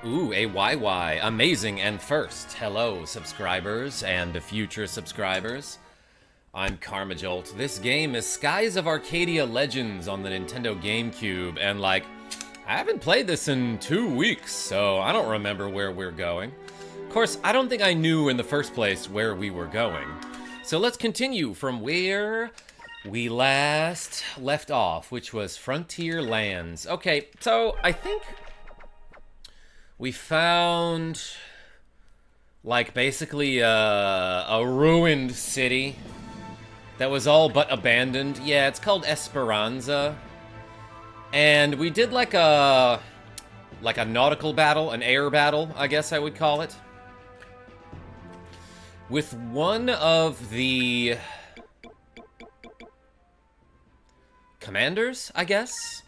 Ooh, a YY. Amazing and first. Hello, subscribers and future subscribers. I'm KarmaJolt. This game is Skies of Arcadia Legends on the Nintendo GameCube, and I haven't played this in 2 weeks, so I don't remember where we're going. Of course, I don't think I knew in the first place where we were going. So let's continue from where we last left off, which was Frontier Lands. Okay, so I think we found, basically a ruined city that was all but abandoned. Yeah, it's called Esperanza. And we did like a nautical battle, an air battle, I guess I would call it, with one of the commanders, I guess,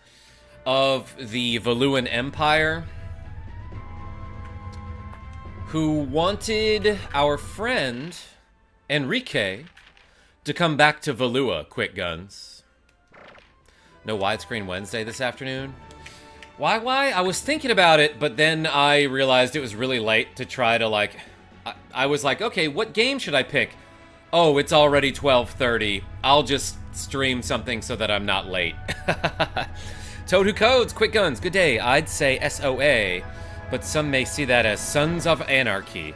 of the Valuan Empire, who wanted our friend Enrique to come back to Valua, Quick Guns. No widescreen Wednesday this afternoon? Why? I was thinking about it, but then I realized it was really late to try to, I was like, okay, what game should I pick? Oh, it's already 12:30. I'll just stream something so that I'm not late. Toad Who Codes, Quick Guns, good day. I'd say SoA, but some may see that as Sons of Anarchy.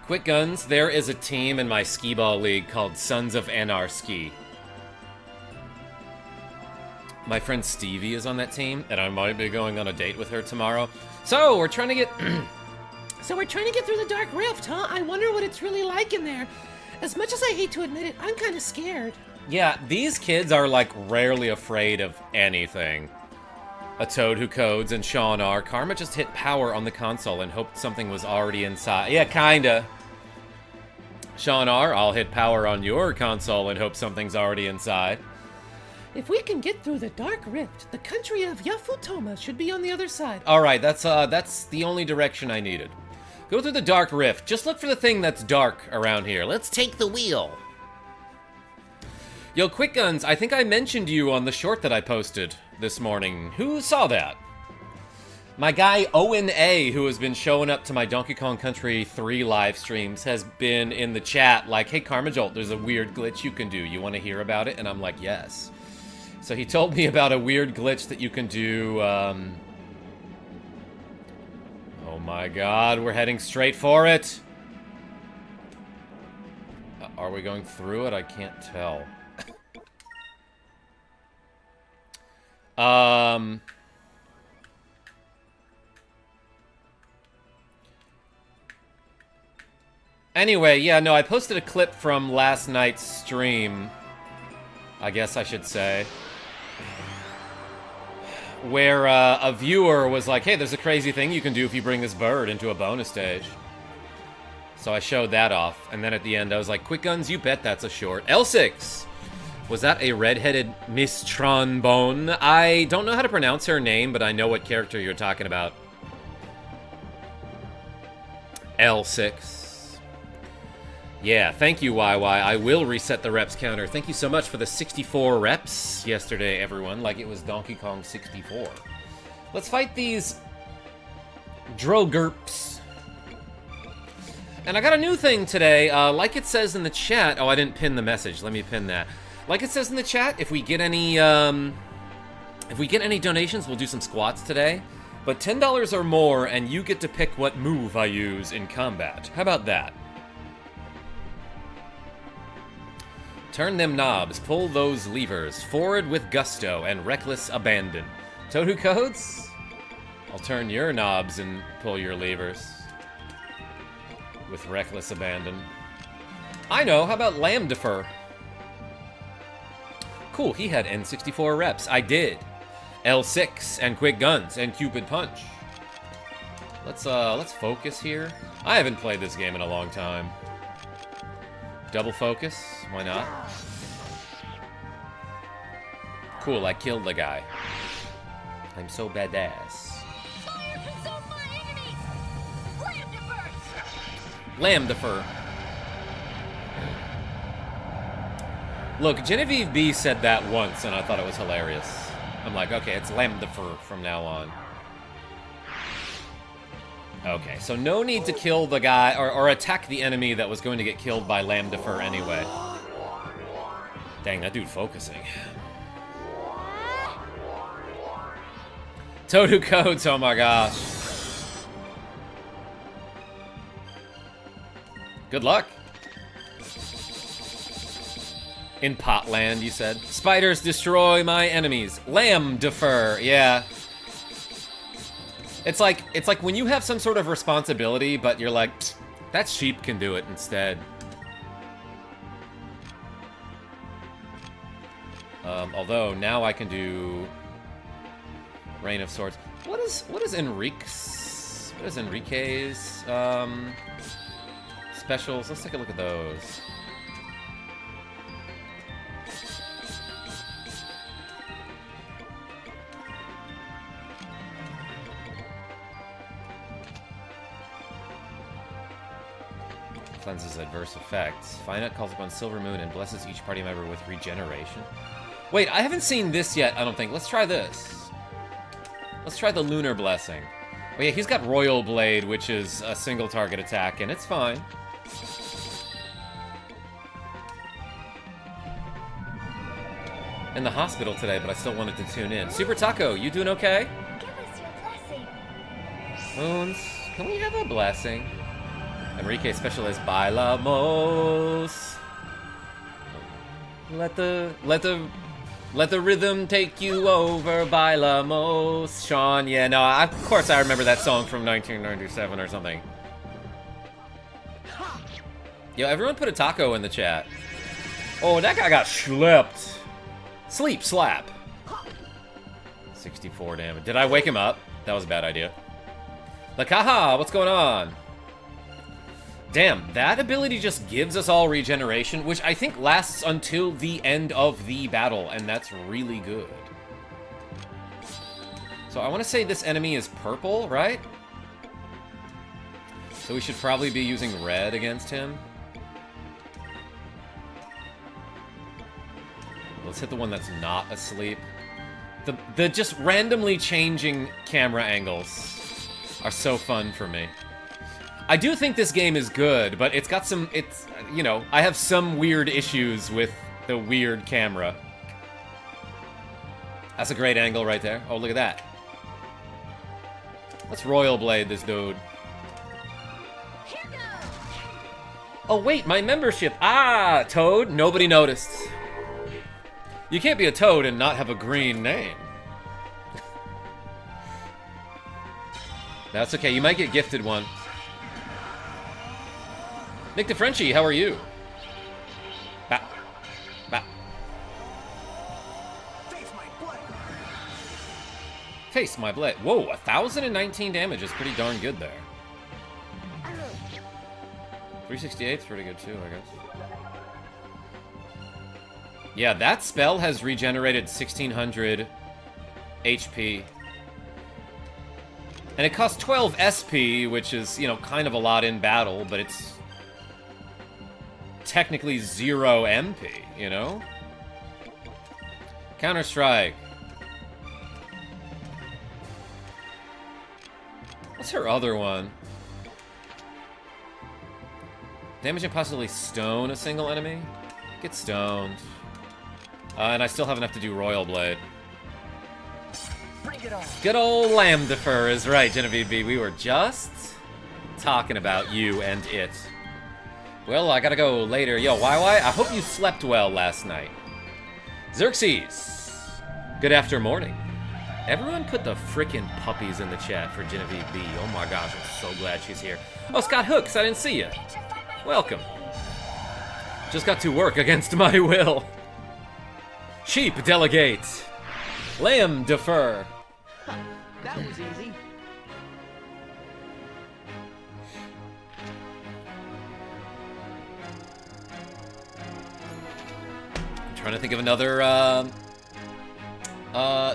Quick Guns, there is a team in my skee-ball league called Sons of Anarchy. My friend Stevie is on that team, and I might be going on a date with her tomorrow. So, we're trying to get... So we're trying to get through the Dark Rift, huh? I wonder what it's really like in there. As much as I hate to admit it, I'm kind of scared. Yeah, these kids are, rarely afraid of anything. A Toad Who Codes and Sean R. Karma just hit power on the console and hoped something was already inside. Yeah, kinda. Sean R., I'll hit power on your console and hope something's already inside. If we can get through the Dark Rift, the country of Yafutoma should be on the other side. Alright, that's the only direction I needed. Go through the Dark Rift. Just look for the thing that's dark around here. Let's take the wheel. Yo, Quick Guns, I think I mentioned you on the short that I posted this morning. Who saw that? My guy Owen A, who has been showing up to my Donkey Kong Country 3 live streams, has been in the chat like, hey, KarmaJolt, there's a weird glitch you can do. You want to hear about it? And I'm like, yes. So he told me about a weird glitch that you can do. Oh my god, we're heading straight for it. Are we going through it? I can't tell. Anyway, yeah, no, I posted a clip from last night's stream, I guess I should say, where a viewer was like, hey, there's a crazy thing you can do if you bring this bird into a bonus stage. So I showed that off, and then at the end I was like, Quick Guns, you bet that's a short. L6! Was that a red-headed Miss Trombone? I don't know how to pronounce her name, but I know what character you're talking about. L6. Yeah, thank you, YY. I will reset the reps counter. Thank you so much for the 64 reps yesterday, everyone, like it was Donkey Kong 64. Let's fight these Drogurps. And I got a new thing today, like it says in the chat. Oh, I didn't pin the message. Let me pin that. Like it says in the chat, if we get any donations, we'll do some squats today. But $10 or more, and you get to pick what move I use in combat. How about that? Turn them knobs, pull those levers, forward with gusto and reckless abandon. Toad Who Codes? I'll turn your knobs and pull your levers with reckless abandon. I know, how about Lamb Defer? Cool, he had N64 reps. I did. L6 and Quick Guns and Cupid Punch. Let's focus here. I haven't played this game in a long time. Double focus, why not? Cool, I killed the guy. I'm so badass. Fire consume my enemies! Lamb defer! Lamb Defer. Look, Genevieve B said that once, and I thought it was hilarious. I'm like, okay, it's Lamb Defer from now on. Okay, so no need to kill the guy, or attack the enemy that was going to get killed by Lambda Fur anyway. Dang, that dude focusing. Toadu codes, oh my gosh. Good luck. In Potland, you said. Spiders destroy my enemies. Lambda Fur, yeah. It's like when you have some sort of responsibility, but you're like, that sheep can do it instead. Although now I can do Rain of Swords. What is Enrique's specials? Let's take a look at those. Cleanses adverse effects. Finite calls upon Silver Moon and blesses each party member with regeneration. Wait, I haven't seen this yet, I don't think. Let's try this. Let's try the Lunar Blessing. Oh yeah, he's got Royal Blade, which is a single target attack, and it's fine. In the hospital today, but I still wanted to tune in. Super Taco, you doing okay? Give us your blessing. Moons, can we have a blessing? Enrique specialized Bailamos. Let the rhythm take you over, Bailamos. Sean, yeah, no, of course I remember that song from 1997 or something. Yo, everyone put a taco in the chat. Oh, that guy got schlepped. Sleep slap. 64 damage. Did I wake him up? That was a bad idea. Lakaha, what's going on? Damn, that ability just gives us all regeneration, which I think lasts until the end of the battle, and that's really good. So I want to say this enemy is purple, right? So we should probably be using red against him. Let's hit the one that's not asleep. The just randomly changing camera angles are so fun for me. I do think this game is good, but it's got some, you know, I have some weird issues with the weird camera. That's a great angle right there. Oh, look at that. Let's Royal Blade this dude. Here goes. Oh, wait, my membership. Ah, Toad. Nobody noticed. You can't be a Toad and not have a green name. That's okay. You might get gifted one. Nick DeFrenchie, how are you? Bap. Bap. Face my blade. Whoa, 1,019 damage is pretty darn good there. 368 is pretty good too, I guess. Yeah, that spell has regenerated 1,600 HP. And it costs 12 SP, which is, you know, kind of a lot in battle, but it's technically 0 MP, you know? Counter-Strike. What's her other one? Damage and possibly stone a single enemy? Get stoned. And I still have enough to do Royal Blade. Bring it on. Good old Lambda Fur is right, Genevieve B. We were just talking about you and it. Well, I gotta go later. Yo, YY, I hope you slept well last night. Xerxes, good after morning. Everyone put the frickin' puppies in the chat for Genevieve B. Oh my gosh, I'm so glad she's here. Oh, Scott Hooks, I didn't see you. Welcome. Just got to work against my will. Sheep delegate. Lamb defer. That was easy. I'm trying to think of another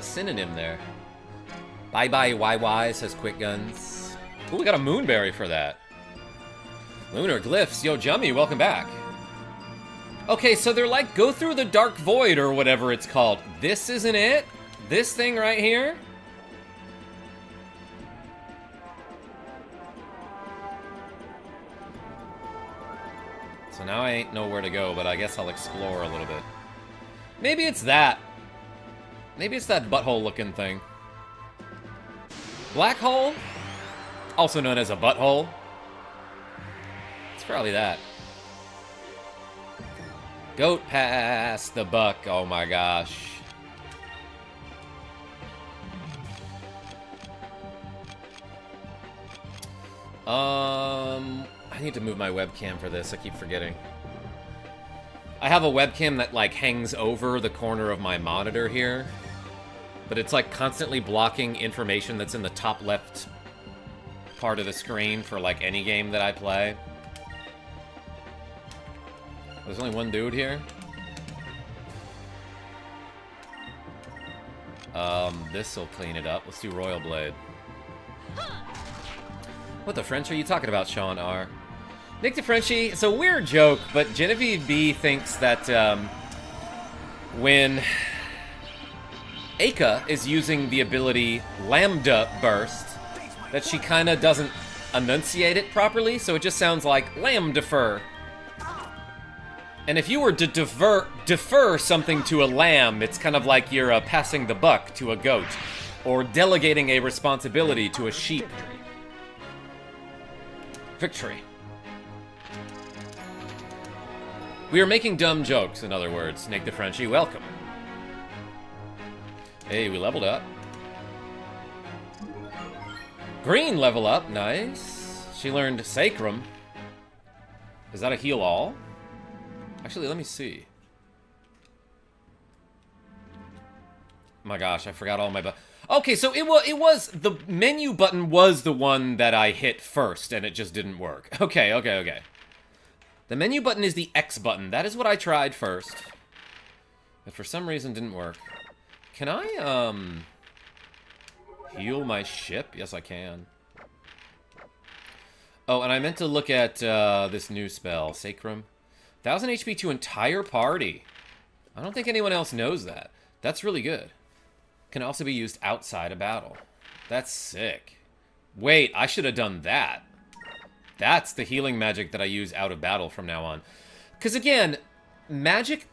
synonym there. Bye bye YY says Quick Guns. Ooh, we got a moonberry for that. Lunar Glyphs. Yo, Jummy, welcome back. Okay, so they're like, go through the dark void or whatever it's called. This isn't it? This thing right here? now I ain't know where to go, but I guess I'll explore a little bit. Maybe it's that. Maybe it's that butthole-looking thing. Black hole? Also known as a butthole. It's probably that. Goat past the buck. Oh my gosh. I need to move my webcam for this. I keep forgetting. I have a webcam that, like, hangs over the corner of my monitor here. But it's, like, constantly blocking information that's in the top left part of the screen for, like, any game that I play. There's only one dude here. This'll clean it up. Let's do Royal Blade. What the French are you talking about, Sean R? Nick the Frenchie, it's a weird joke, but Genevieve B thinks that when Aka is using the ability Lambda Burst, that she kind of doesn't enunciate it properly, so it just sounds like Lamb-defer. And if you were to defer something to a lamb, it's kind of like you're passing the buck to a goat, or delegating a responsibility to a sheep. Victory. We are making dumb jokes, in other words. Nick the Frenchie, welcome. Hey, we leveled up. Green level up, nice. She learned Sacrum. Is that a heal all? Actually, let me see. My gosh, I forgot all my okay, so it was the menu button was the one that I hit first, and it just didn't work. Okay. The menu button is the X button. That is what I tried first, but for some reason didn't work. Can I heal my ship? Yes, I can. Oh, and I meant to look at this new spell, Sacrum. 1000 HP to entire party. I don't think anyone else knows that. That's really good. Can also be used outside of battle. That's sick. Wait, I should have done that. That's the healing magic that I use out of battle from now on. Because again, magic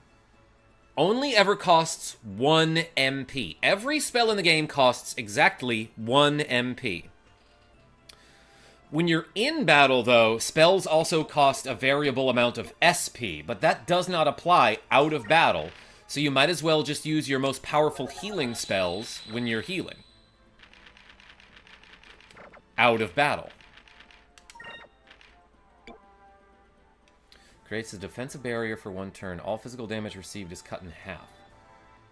only ever costs 1 MP. Every spell in the game costs exactly 1 MP. When you're in battle, though, spells also cost a variable amount of SP, but that does not apply out of battle, so you might as well just use your most powerful healing spells when you're healing. Out of battle. Creates a defensive barrier for 1 turn. All physical damage received is cut in half.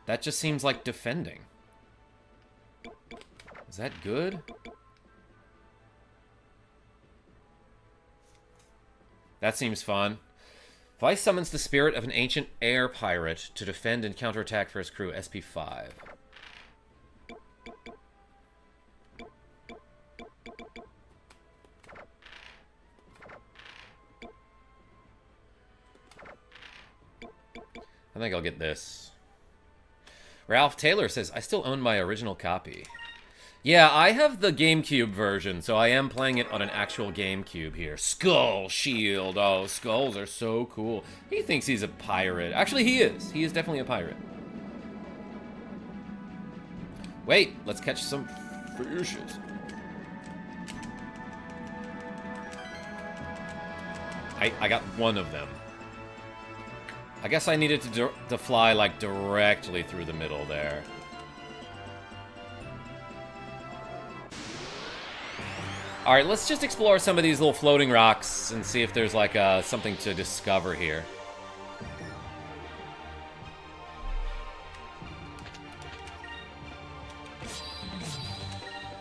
That just seems like defending. Is that good? That seems fun. Vice summons the spirit of an ancient air pirate to defend and counterattack for his crew. SP5. I think I'll get this. Ralph Taylor says, I still own my original copy. Yeah, I have the GameCube version, so I am playing it on an actual GameCube here. Skull Shield. Oh, skulls are so cool. He thinks he's a pirate. Actually, he is. He is definitely a pirate. Wait, let's catch some fishes. I got one of them. I guess I needed to fly, like, directly through the middle there. Alright, let's just explore some of these little floating rocks and see if there's, like, something to discover here.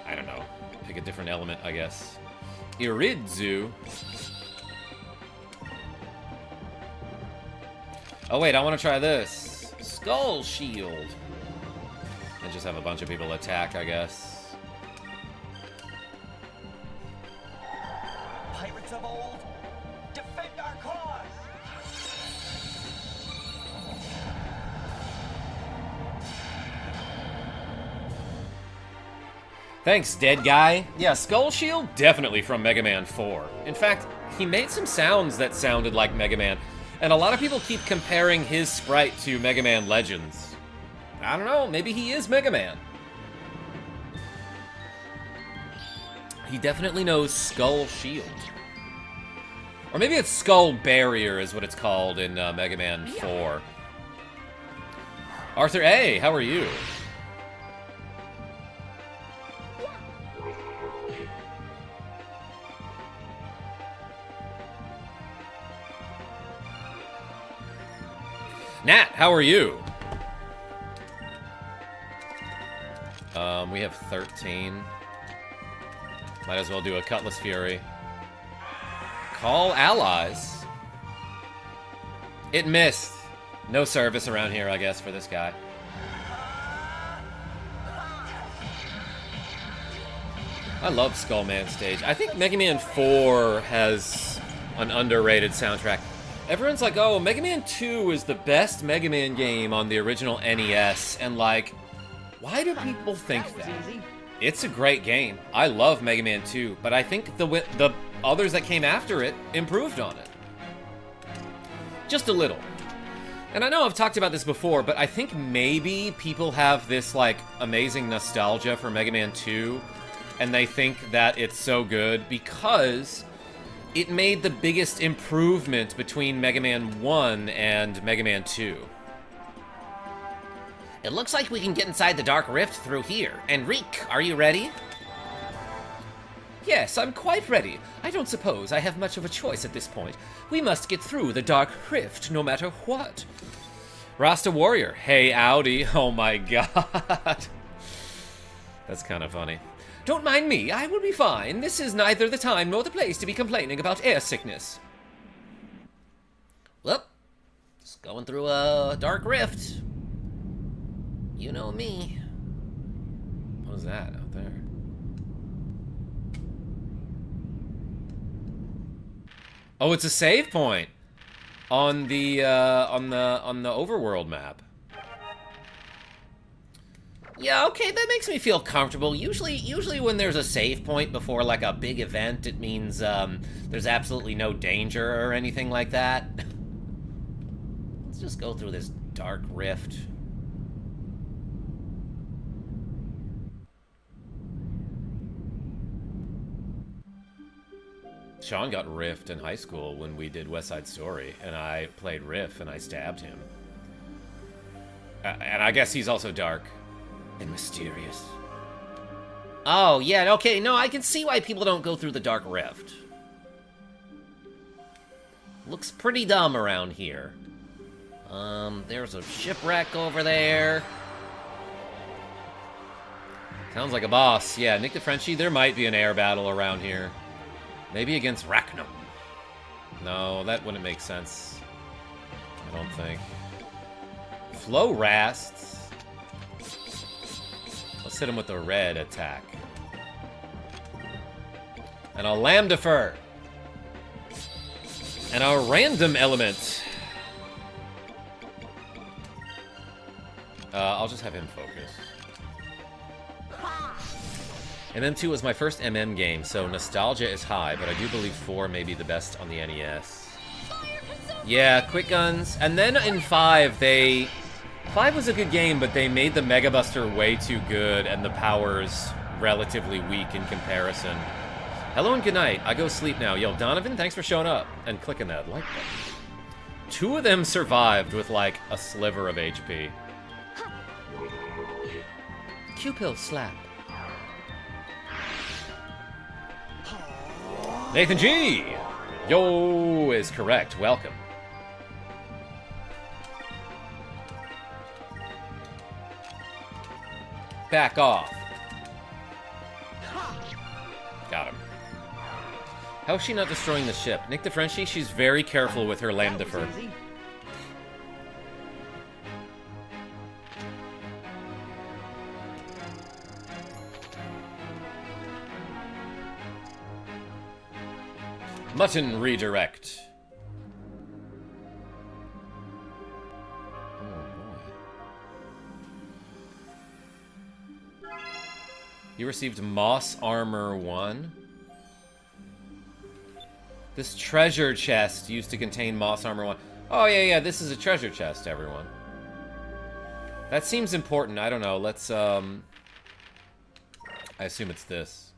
I don't know. Pick a different element, I guess. Iridzu. Oh, wait, I want to try this. Skull Shield. And just have a bunch of people attack, I guess. Pirates of old, defend our cause! Thanks, dead guy. Yeah, Skull Shield, definitely from Mega Man 4. In fact, he made some sounds that sounded like Mega Man. And a lot of people keep comparing his sprite to Mega Man Legends. I don't know, maybe he is Mega Man. He definitely knows Skull Shield. Or maybe it's Skull Barrier is what it's called in Mega Man 4. Arthur A., how are you? Nat, how are you? We have 13. Might as well do a Cutlass Fury. Call allies. It missed. No service around here, I guess, for this guy. I love Skullman stage. I think Mega Man 4 has an underrated soundtrack. Everyone's like, oh, Mega Man 2 is the best Mega Man game on the original NES, and like, why do people think that? It's a great game. I love Mega Man 2, but I think the others that came after it improved on it. Just a little. And I know I've talked about this before, but I think maybe people have this, like, amazing nostalgia for Mega Man 2, and they think that it's so good because it made the biggest improvement between Mega Man 1 and Mega Man 2. It looks like we can get inside the Dark Rift through here. Enrique, are you ready? Yes, I'm quite ready. I don't suppose I have much of a choice at this point. We must get through the Dark Rift no matter what. Rasta Warrior, hey Audi. Oh my god. That's kind of funny. Don't mind me, I will be fine. This is neither the time nor the place to be complaining about air sickness. Well, just going through a Dark Rift. You know me. What was that out there? Oh, it's a save point on the overworld map. Yeah, okay, that makes me feel comfortable. Usually when there's a save point before like a big event, it means there's absolutely no danger or anything like that. Let's just go through this Dark Rift. Sean got riffed in high school when we did West Side Story, and I played Riff, and I stabbed him. And I guess he's also dark and mysterious. Oh, yeah, okay, no, I can see why people don't go through the Dark Rift. Looks pretty dumb around here. There's a shipwreck over there. Sounds like a boss. Yeah, Nick the Frenchie, there might be an air battle around here. Maybe against Rachnum. No, that wouldn't make sense. I don't think. Flow Rasts. Let's hit him with a red attack. And a Lambdafer. And a random element. I'll just have him focus. MM2 was my first MM game, so nostalgia is high, but I do believe 4 may be the best on the NES. Yeah, quick guns. And then in 5, 5 was a good game, but they made the Mega Buster way too good, and the powers relatively weak in comparison. Hello and good night. I go sleep now. Yo, Donovan, thanks for showing up and clicking that like button. 2 of them survived with, like, a sliver of HP. Q-pill slap. Nathan G! Yo is correct. Welcome. Back off. Got him. How is she not destroying the ship? Nick the Frenchie, she's very careful with her Lambdafer. Mutton redirect. Oh boy. You received Moss Armor 1. This treasure chest used to contain Moss Armor 1. Oh, yeah, this is a treasure chest, everyone. That seems important. I don't know. Let's, I assume it's this.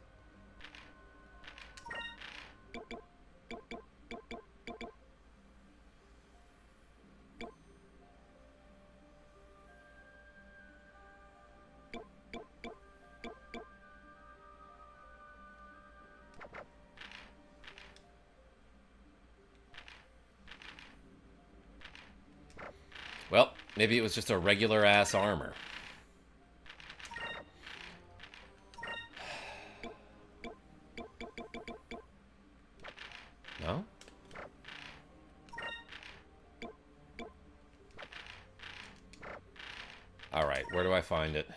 Well, maybe it was just a regular-ass armor. No? Alright, where do I find it?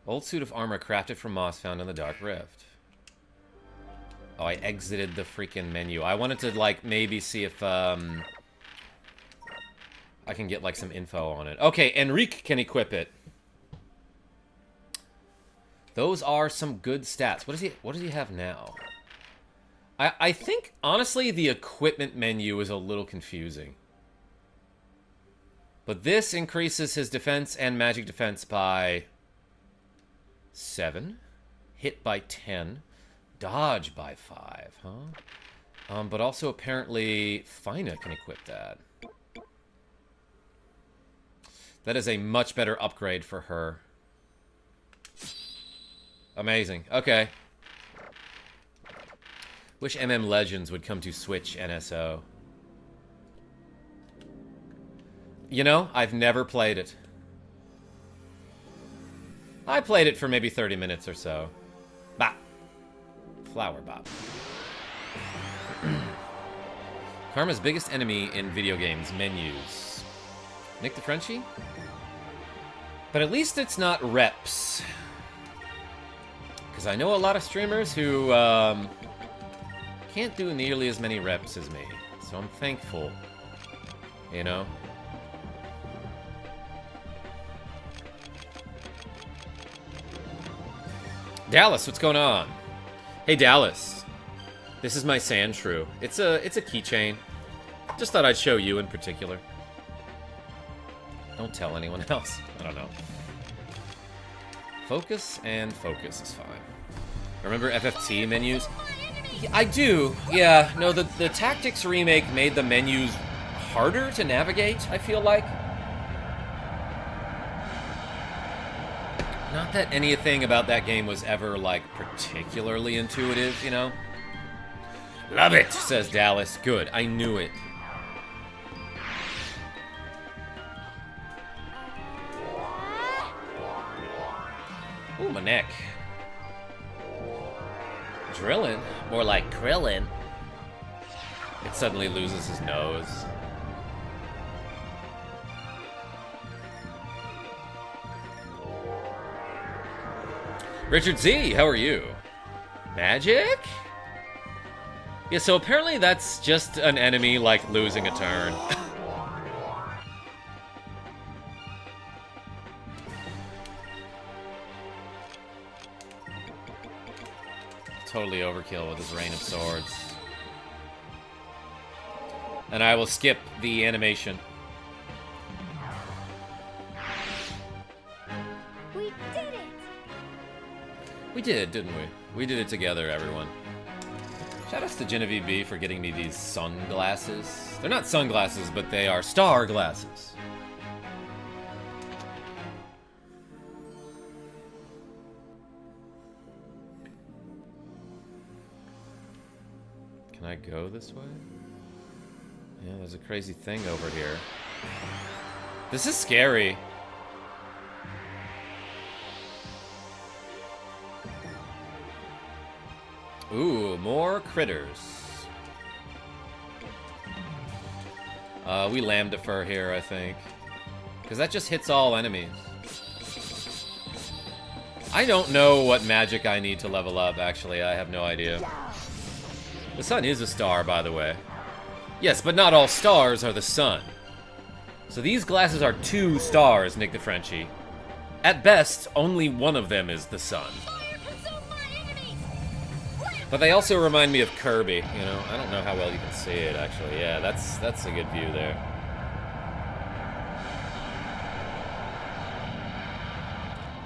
Old suit of armor crafted from moss found in the Dark Rift. Oh, I exited the freaking menu. I wanted to, like, maybe see if, I can get, like, some info on it. Okay, Enrique can equip it. Those are some good stats. What does he have now? I think, honestly, the equipment menu is a little confusing. But this increases his defense and magic defense by 7. Hit by 10. Dodge by 5, huh? But also apparently Fina can equip that. That is a much better upgrade for her. Amazing. Okay. Wish MM Legends would come to Switch NSO. You know, I've never played it. I played it for maybe 30 minutes or so. Bah. Flower Bob. Karma's biggest enemy in video games, menus. Nick the Frenchie? But at least it's not reps. Because I know a lot of streamers who can't do nearly as many reps as me. So I'm thankful. You know? Dallas, what's going on? Hey Dallas, this is my sand shrew. It's a keychain. Just thought I'd show you in particular. Don't tell anyone else. I don't know. Focus and focus is fine. Remember FFT menus? Yeah, I do. Yeah. No, the Tactics remake made the menus harder to navigate, I feel like. Not that anything about that game was ever, like, particularly intuitive, you know? Love it, says Dallas. Good, I knew it. Ooh, my neck. Drillin'? More like Krillin. It suddenly loses his nose. Richard Z, how are you? Magic? Yeah, so apparently that's just an enemy, like, losing a turn. Totally overkill with his Rain of Swords. And I will skip the animation. We did, didn't we? We did it together, everyone. Shoutouts to Genevieve B for getting me these sunglasses. They're not sunglasses, but they are star glasses. Can I go this way? Yeah, there's a crazy thing over here. This is scary. Ooh, more critters. We lamb defer here, I think. Because that just hits all enemies. I don't know what magic I need to level up, actually. I have no idea. The sun is a star, by the way. Yes, but not all stars are the sun. So these glasses are 2 stars, Nick the Frenchie. At best, only one of them is the sun. Fire consume my enemies! Lamp But they also remind me of Kirby, you know? I don't know how well you can see it, actually. Yeah, that's a good view there.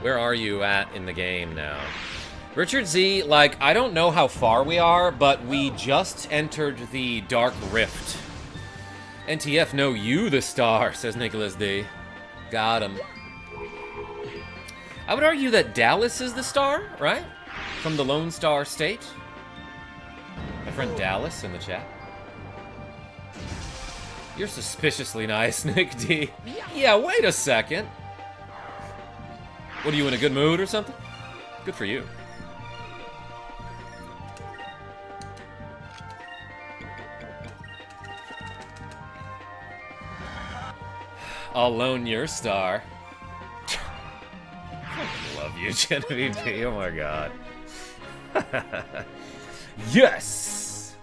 Where are you at in the game now? Richard Z, like, I don't know how far we are, but we just entered the Dark Rift. NTF, no, you the star, says Nicholas D. Got him. I would argue that Dallas is the star, right? From the Lone Star State. My friend Dallas in the chat. You're suspiciously nice, Nick D. Yeah, wait a second. What, are you in a good mood or something? Good for you. I'll loan your star. I love you, Genevieve P. Oh my god. Yes!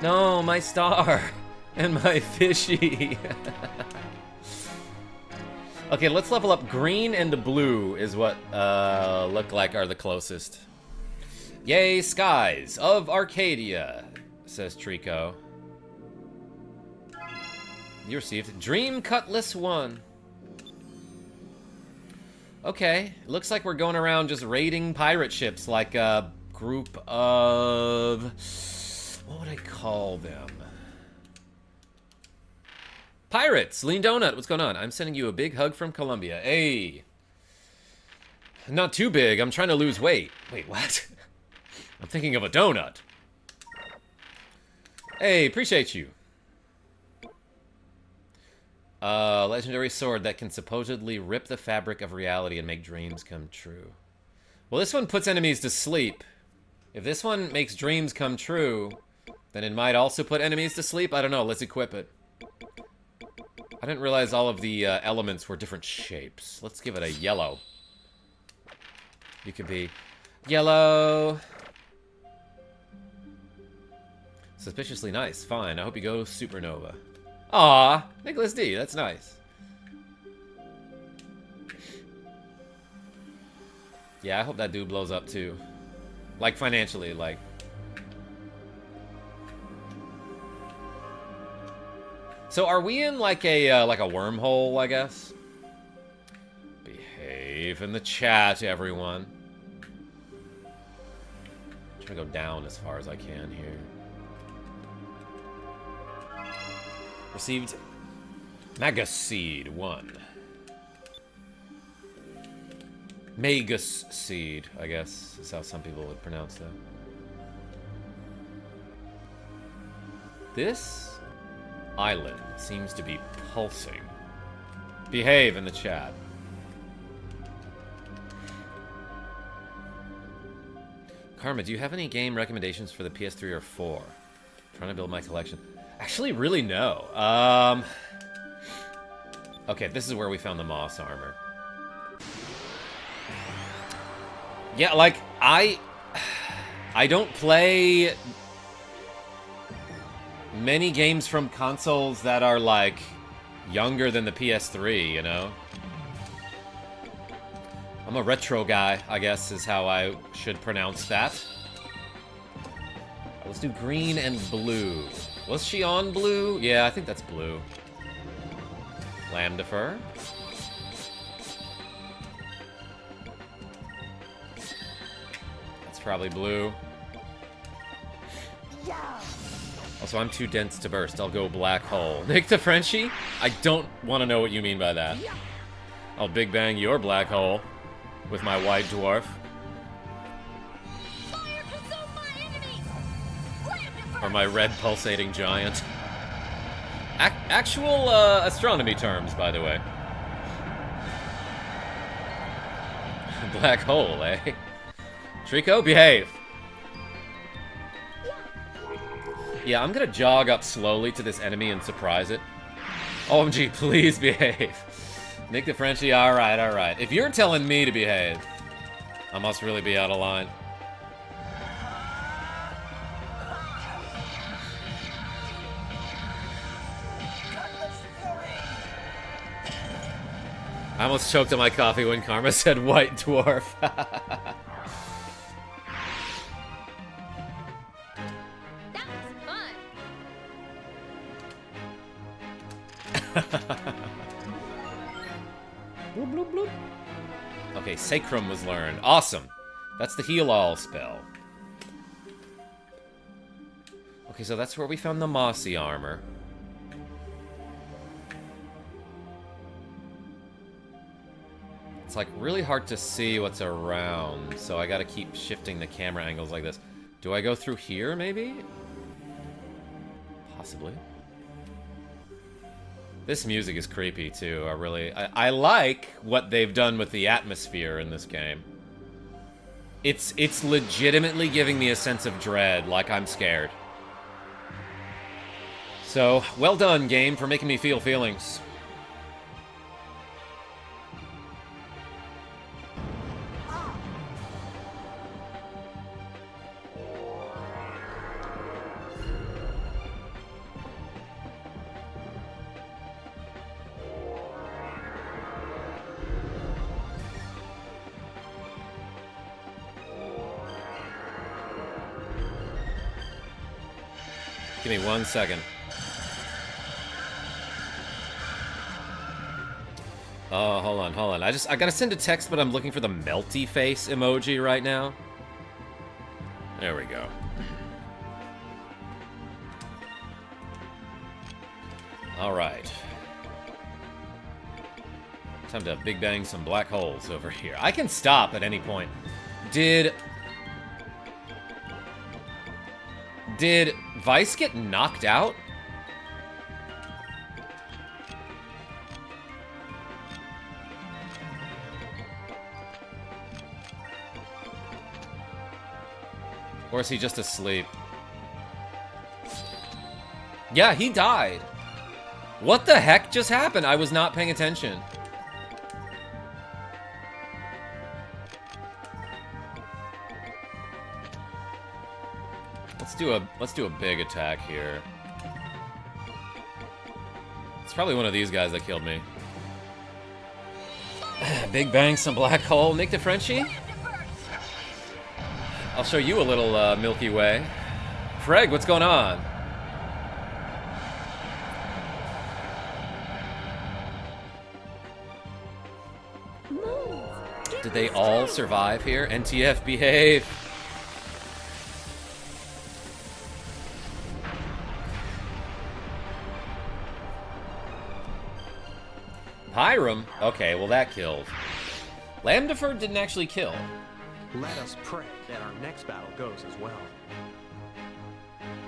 No, my star. And my fishy. Okay, let's level up. Green and blue is what look like are the closest. Yay, Skies of Arcadia, says Trico. You received Dream Cutlass 1. Okay, looks like we're going around just raiding pirate ships like a group of... what would I call them? Pirates! Lean Donut, what's going on? I'm sending you a big hug from Colombia. Hey! Not too big, I'm trying to lose weight. Wait, what? I'm thinking of a donut. Hey, appreciate you. Legendary sword that can supposedly rip the fabric of reality and make dreams come true. Well, this one puts enemies to sleep. If this one makes dreams come true, then it might also put enemies to sleep. I don't know, let's equip it. I didn't realize all of the elements were different shapes. Let's give it a yellow. You could be yellow. Suspiciously nice. Fine. I hope you go supernova. Aw, Nicholas D. That's nice. Yeah, I hope that dude blows up too. Like financially, like. So are we in like a wormhole, I guess? Behave in the chat, everyone. I'm trying to go down as far as I can here. Received Magus Seed 1. Magus Seed, I guess, is how some people would pronounce that. This island seems to be pulsing. Behave in the chat. Karma, do you have any game recommendations for the PS3 or 4? I'm trying to build my collection. Actually, really no. Okay, this is where we found the moss armor. Yeah, like, I don't play many games from consoles that are, like, younger than the PS3, you know? I'm a retro guy, I guess, is how I should pronounce that. Let's do green and blue. Was she on blue? Yeah, I think that's blue. Lambda fur. That's probably blue. Also, I'm too dense to burst. I'll go black hole. Nick the Frenchie? I don't want to know what you mean by that. I'll big bang your black hole with my white dwarf. Or my red pulsating giant. Actual astronomy terms, by the way. Black hole, eh? Trico, behave. Yeah, I'm gonna jog up slowly to this enemy and surprise it. OMG, please behave. Nick the Frenchie, alright, alright. If you're telling me to behave, I must really be out of line. I almost choked on my coffee when Karma said white dwarf. That was fun. Bloop, bloop, bloop. Okay, Sacrum was learned. Awesome. That's the heal all spell. Okay, so that's where we found the mossy armor. It's like really hard to see what's around, so I gotta keep shifting the camera angles like this. Do I go through here, maybe? Possibly. This music is creepy, too. I like what they've done with the atmosphere in this game. It's legitimately giving me a sense of dread, like I'm scared. So, well done, game, for making me feel feelings. Give me 1 second. Oh, hold on. I gotta send a text, but I'm looking for the melty face emoji right now. There we go. Alright. Time to big bang some black holes over here. I can stop at any point. Did Vice get knocked out? Or is he just asleep? Yeah, he died. What the heck just happened? I was not paying attention. Let's do a big attack here. It's probably one of these guys that killed me. Big bang, some black hole. Nick the Frenchie? I'll show you a little Milky Way. Freg, what's going on? Did they all survive here? NTF, behave. Hiram? Okay, well that killed. Lambdaford didn't actually kill. Let us pray that our next battle goes as well.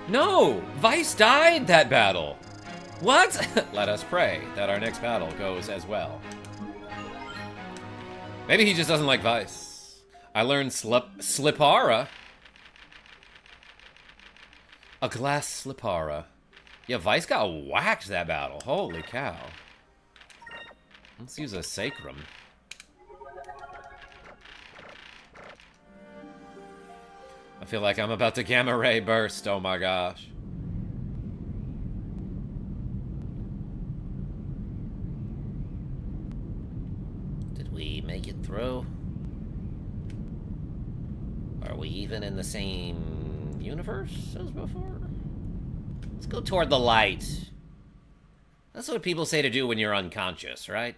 No! Vice died that battle! What? Let us pray that our next battle goes as well. Maybe he just doesn't like Vice. I learned Slipara. A glass Slipara. Yeah, Vice got whacked that battle. Holy cow. Let's use a Sacrum. I feel like I'm about to gamma ray burst. Oh my gosh. Did we make it through? Are we even in the same universe as before? Let's go toward the light. That's what people say to do when you're unconscious, right?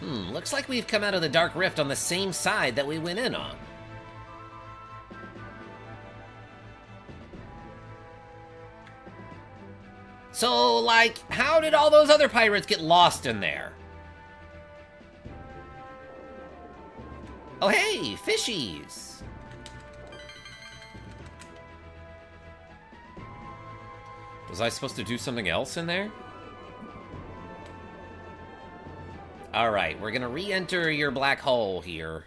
Looks like we've come out of the Dark Rift on the same side that we went in on. So, like, how did all those other pirates get lost in there? Oh, hey, fishies! Was I supposed to do something else in there? Alright, we're gonna re-enter your black hole here.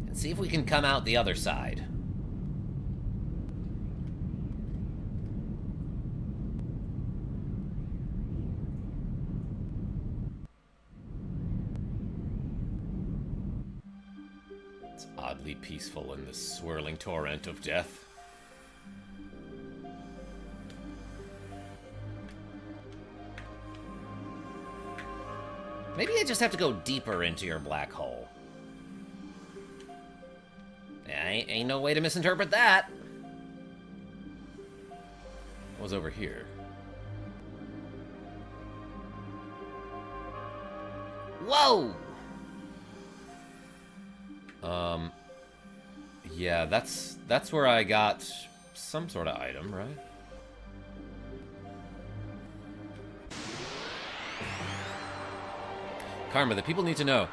And see if we can come out the other side. It's oddly peaceful in this swirling torrent of death. Maybe I just have to go deeper into your black hole. Ain't no way to misinterpret that. What was over here? Whoa! Yeah, that's where I got some sort of item, right? Karma, the people need to know.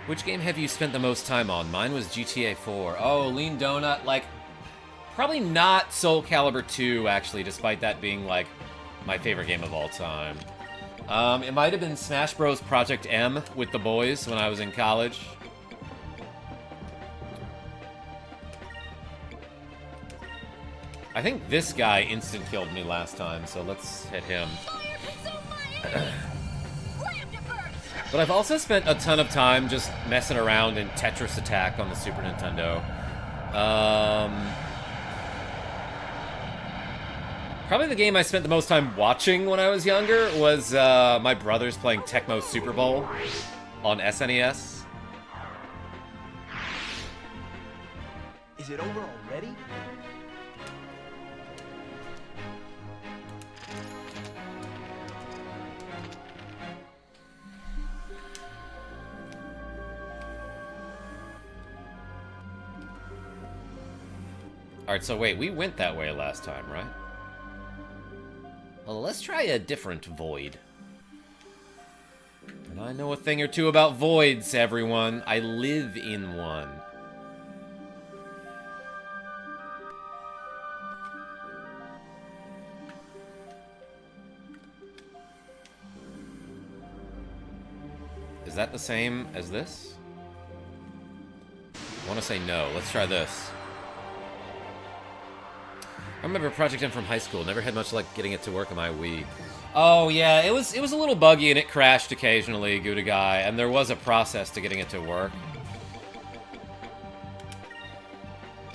Which game have you spent the most time on? Mine was GTA 4. Oh, Lean Donut, like, probably not Soul Calibur 2, actually, despite that being, like, my favorite game of all time. It might have been Smash Bros. Project M with the boys when I was in college. I think this guy instant-killed me last time, so let's hit him. But I've also spent a ton of time just messing around in Tetris Attack on the Super Nintendo. Probably the game I spent the most time watching when I was younger was my brothers playing Tecmo Super Bowl on SNES. Is it over already? Alright, so wait, we went that way last time, right? Well, let's try a different void. And I know a thing or two about voids, everyone. I live in one. Is that the same as this? I want to say no. Let's try this. I remember Project M from high school. Never had much luck getting it to work on my Wii. Oh yeah, it was a little buggy and it crashed occasionally, Gouda Guy, and there was a process to getting it to work.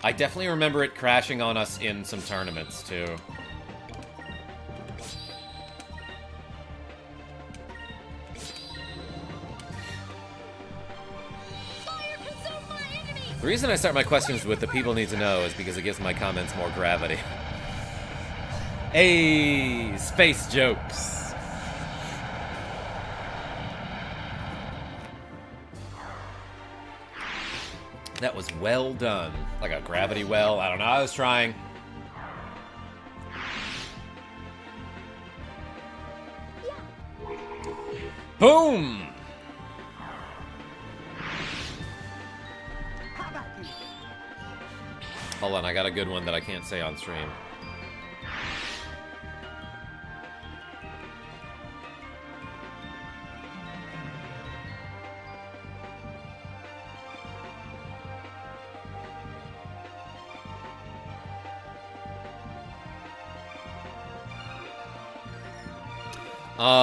I definitely remember it crashing on us in some tournaments too. The reason I start my questions with the people need to know is because it gives my comments more gravity. Hey, space jokes. That was well done. Like a gravity well. I don't know, I was trying. Boom! Hold on, I got a good one that I can't say on stream.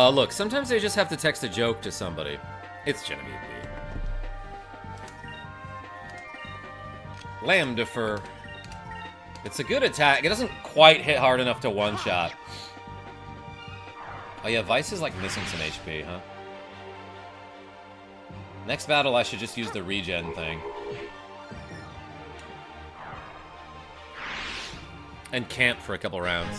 Look, sometimes I just have to text a joke to somebody. It's Genevieve B. Lambda fur. It's a good attack. It doesn't quite hit hard enough to one-shot. Oh yeah, Vice is like missing some HP, huh? Next battle, I should just use the regen thing. And camp for a couple rounds.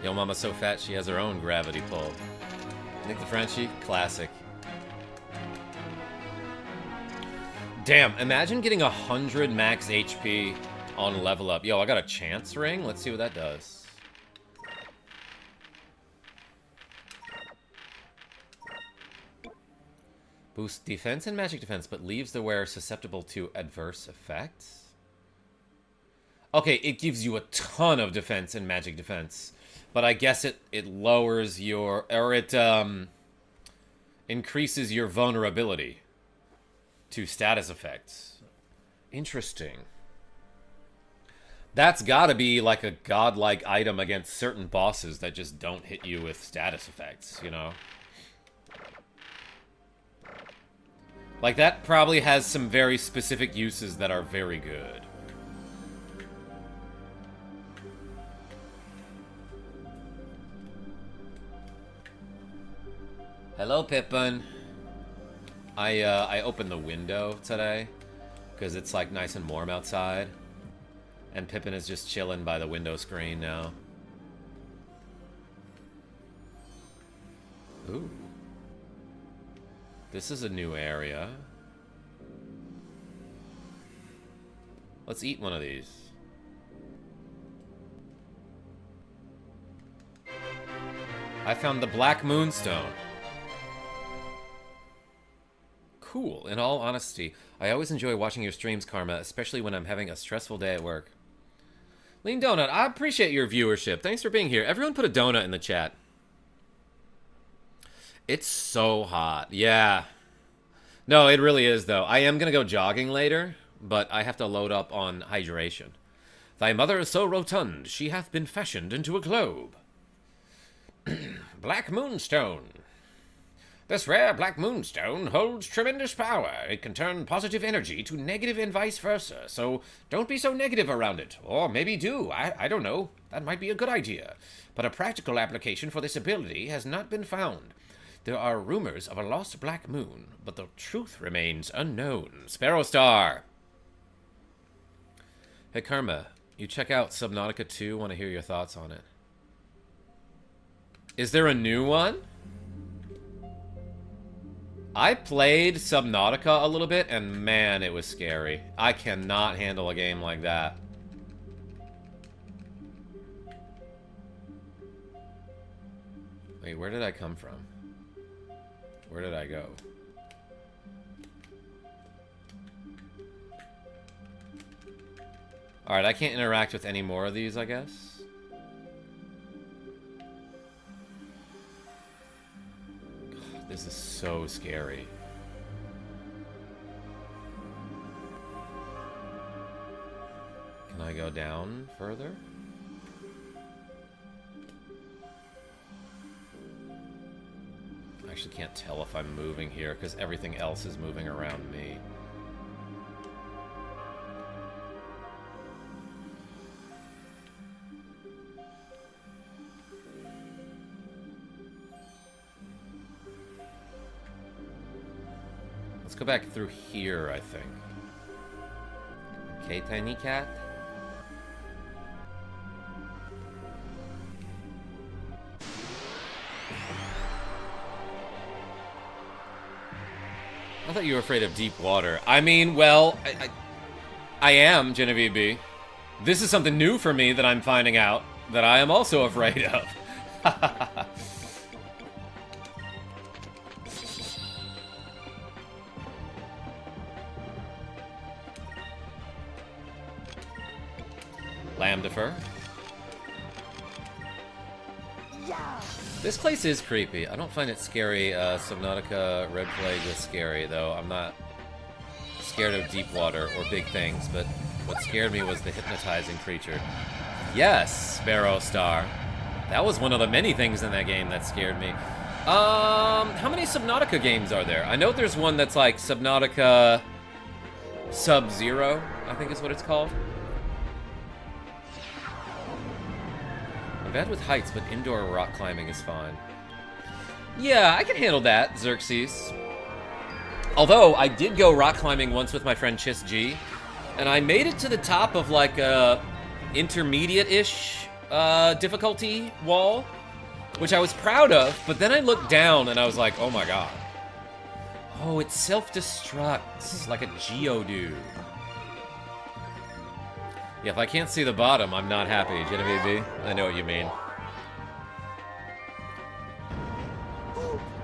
Yo, Mama's so fat she has her own gravity pull. Nick the Frenchie, classic. Damn, imagine getting 100 max HP on level up. Yo, I got a chance ring. Let's see what that does. Boosts defense and magic defense, but leaves the wearer susceptible to adverse effects. Okay, it gives you a ton of defense and magic defense. But I guess it lowers your... Or it increases your vulnerability to status effects. Interesting. That's gotta be like a godlike item against certain bosses that just don't hit you with status effects, you know? Like, that probably has some very specific uses that are very good. Hello, Pippin. I opened the window today because it's like nice and warm outside, and Pippin is just chilling by the window screen now. Ooh. This is a new area. Let's eat one of these. I found the Black Moonstone. Cool. In all honesty, I always enjoy watching your streams, Karma, especially when I'm having a stressful day at work. Lean Donut, I appreciate your viewership. Thanks for being here. Everyone put a donut in the chat. It's so hot. Yeah. No, it really is, though. I am going to go jogging later, but I have to load up on hydration. Thy mother is so rotund, she hath been fashioned into a globe. Black Moonstone. This rare Black Moonstone holds tremendous power. It can turn positive energy to negative and vice versa, so don't be so negative around it. Or maybe do. I don't know. That might be a good idea. But a practical application for this ability has not been found. There are rumors of a lost Black Moon, but the truth remains unknown. Sparrow Star! Hey, Karma, you check out Subnautica 2. Want to hear your thoughts on it. Is there a new one? I played Subnautica a little bit, and man, it was scary. I cannot handle a game like that. Wait, where did I come from? Where did I go? Alright, I can't interact with any more of these, I guess. God, this is so scary. Can I go down further? I actually can't tell if I'm moving here because everything else is moving around me. Let's go back through here, I think. Okay, tiny cat. I thought you were afraid of deep water. I mean, well, I am, Genevieve B. This is something new for me that I'm finding out that I am also afraid of. Lambda fur. This place is creepy. I don't find it scary. Subnautica Red Plague was scary, though. I'm not scared of deep water or big things, but what scared me was the hypnotizing creature. Yes, Sparrow Star. That was one of the many things in that game that scared me. How many Subnautica games are there? I know there's one that's like Subnautica Sub-Zero, I think is what it's called. I'm bad with heights, but indoor rock climbing is fine. Yeah, I can handle that, Xerxes. Although, I did go rock climbing once with my friend Chis G, and I made it to the top of like a intermediate-ish difficulty wall, which I was proud of, but then I looked down and I was like, oh my god. Oh, it self-destructs like a Geodude. Yeah, if I can't see the bottom, I'm not happy, Genevieve B. I know what you mean.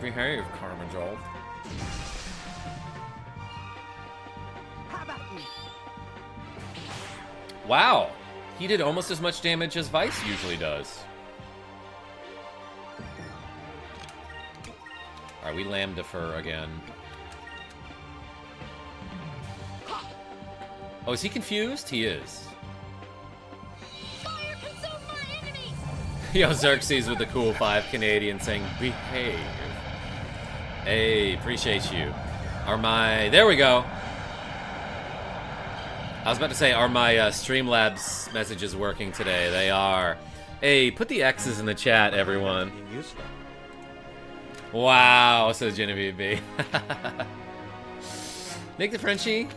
Behave, KarmaJolt. Wow! He did almost as much damage as Vice usually does. Alright, we Lambda fur again. Oh, is he confused? He is. Yo, Xerxes with the cool 5 Canadian saying, behave. Hey, appreciate you. There we go. I was about to say, are my Streamlabs messages working today? They are. Hey, put the X's in the chat, everyone. Being useful. Wow, says Genevieve B. Nick the Frenchie?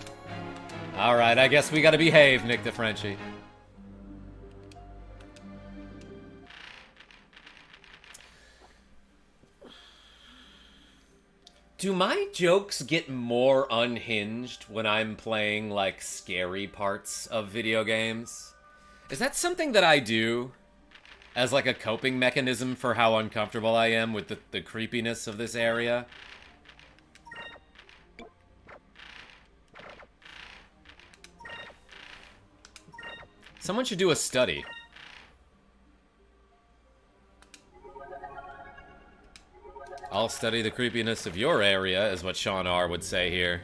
Alright, I guess we gotta behave, Nick the Frenchie. Do my jokes get more unhinged when I'm playing, like, scary parts of video games? Is that something that I do as, like, a coping mechanism for how uncomfortable I am with the creepiness of this area? Someone should do a study. I'll study the creepiness of your area, is what Sean R. would say here.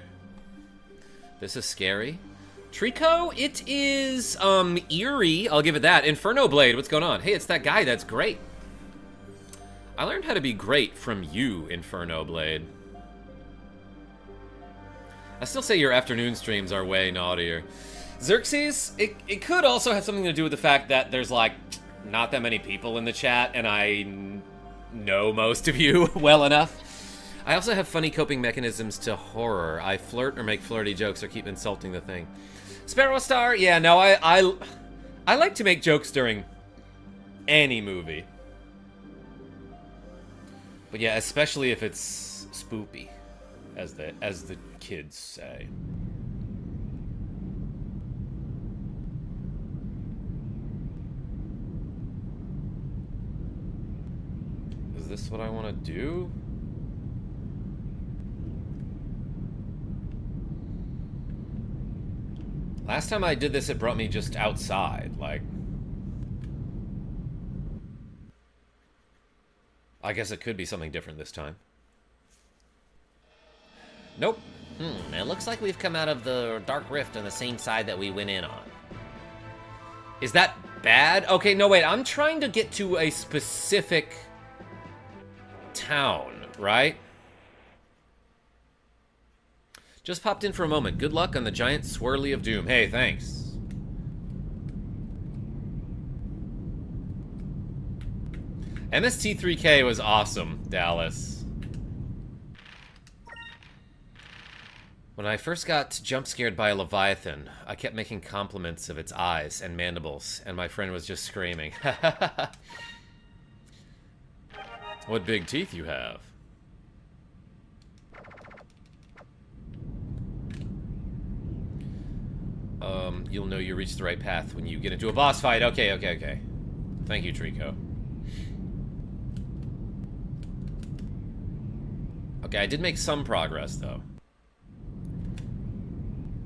This is scary. Trico, it is, eerie. I'll give it that. Inferno Blade, what's going on? Hey, it's that guy. That's great. I learned how to be great from you, Inferno Blade. I still say your afternoon streams are way naughtier. Xerxes, it could also have something to do with the fact that there's, like, not that many people in the chat, and I know most of you well enough. I also have funny coping mechanisms to horror. I flirt or make flirty jokes or keep insulting the thing. Sparrow Star, yeah, no, I like to make jokes during any movie. But yeah, especially if it's spoopy, as the kids say. Is this what I want to do? Last time I did this, it brought me just outside, like... I guess it could be something different this time. Nope. It looks like we've come out of the Dark Rift on the same side that we went in on. Is that bad? Okay, no, wait. I'm trying to get to a specific town, right? Just popped in for a moment. Good luck on the giant swirly of doom. Hey, thanks. MST3K was awesome, Dallas. When I first got jump scared by a Leviathan, I kept making compliments of its eyes and mandibles, and my friend was just screaming. What big teeth you have. You'll know you reached the right path when you get into a boss fight. Okay. Thank you, Trico. Okay, I did make some progress, though.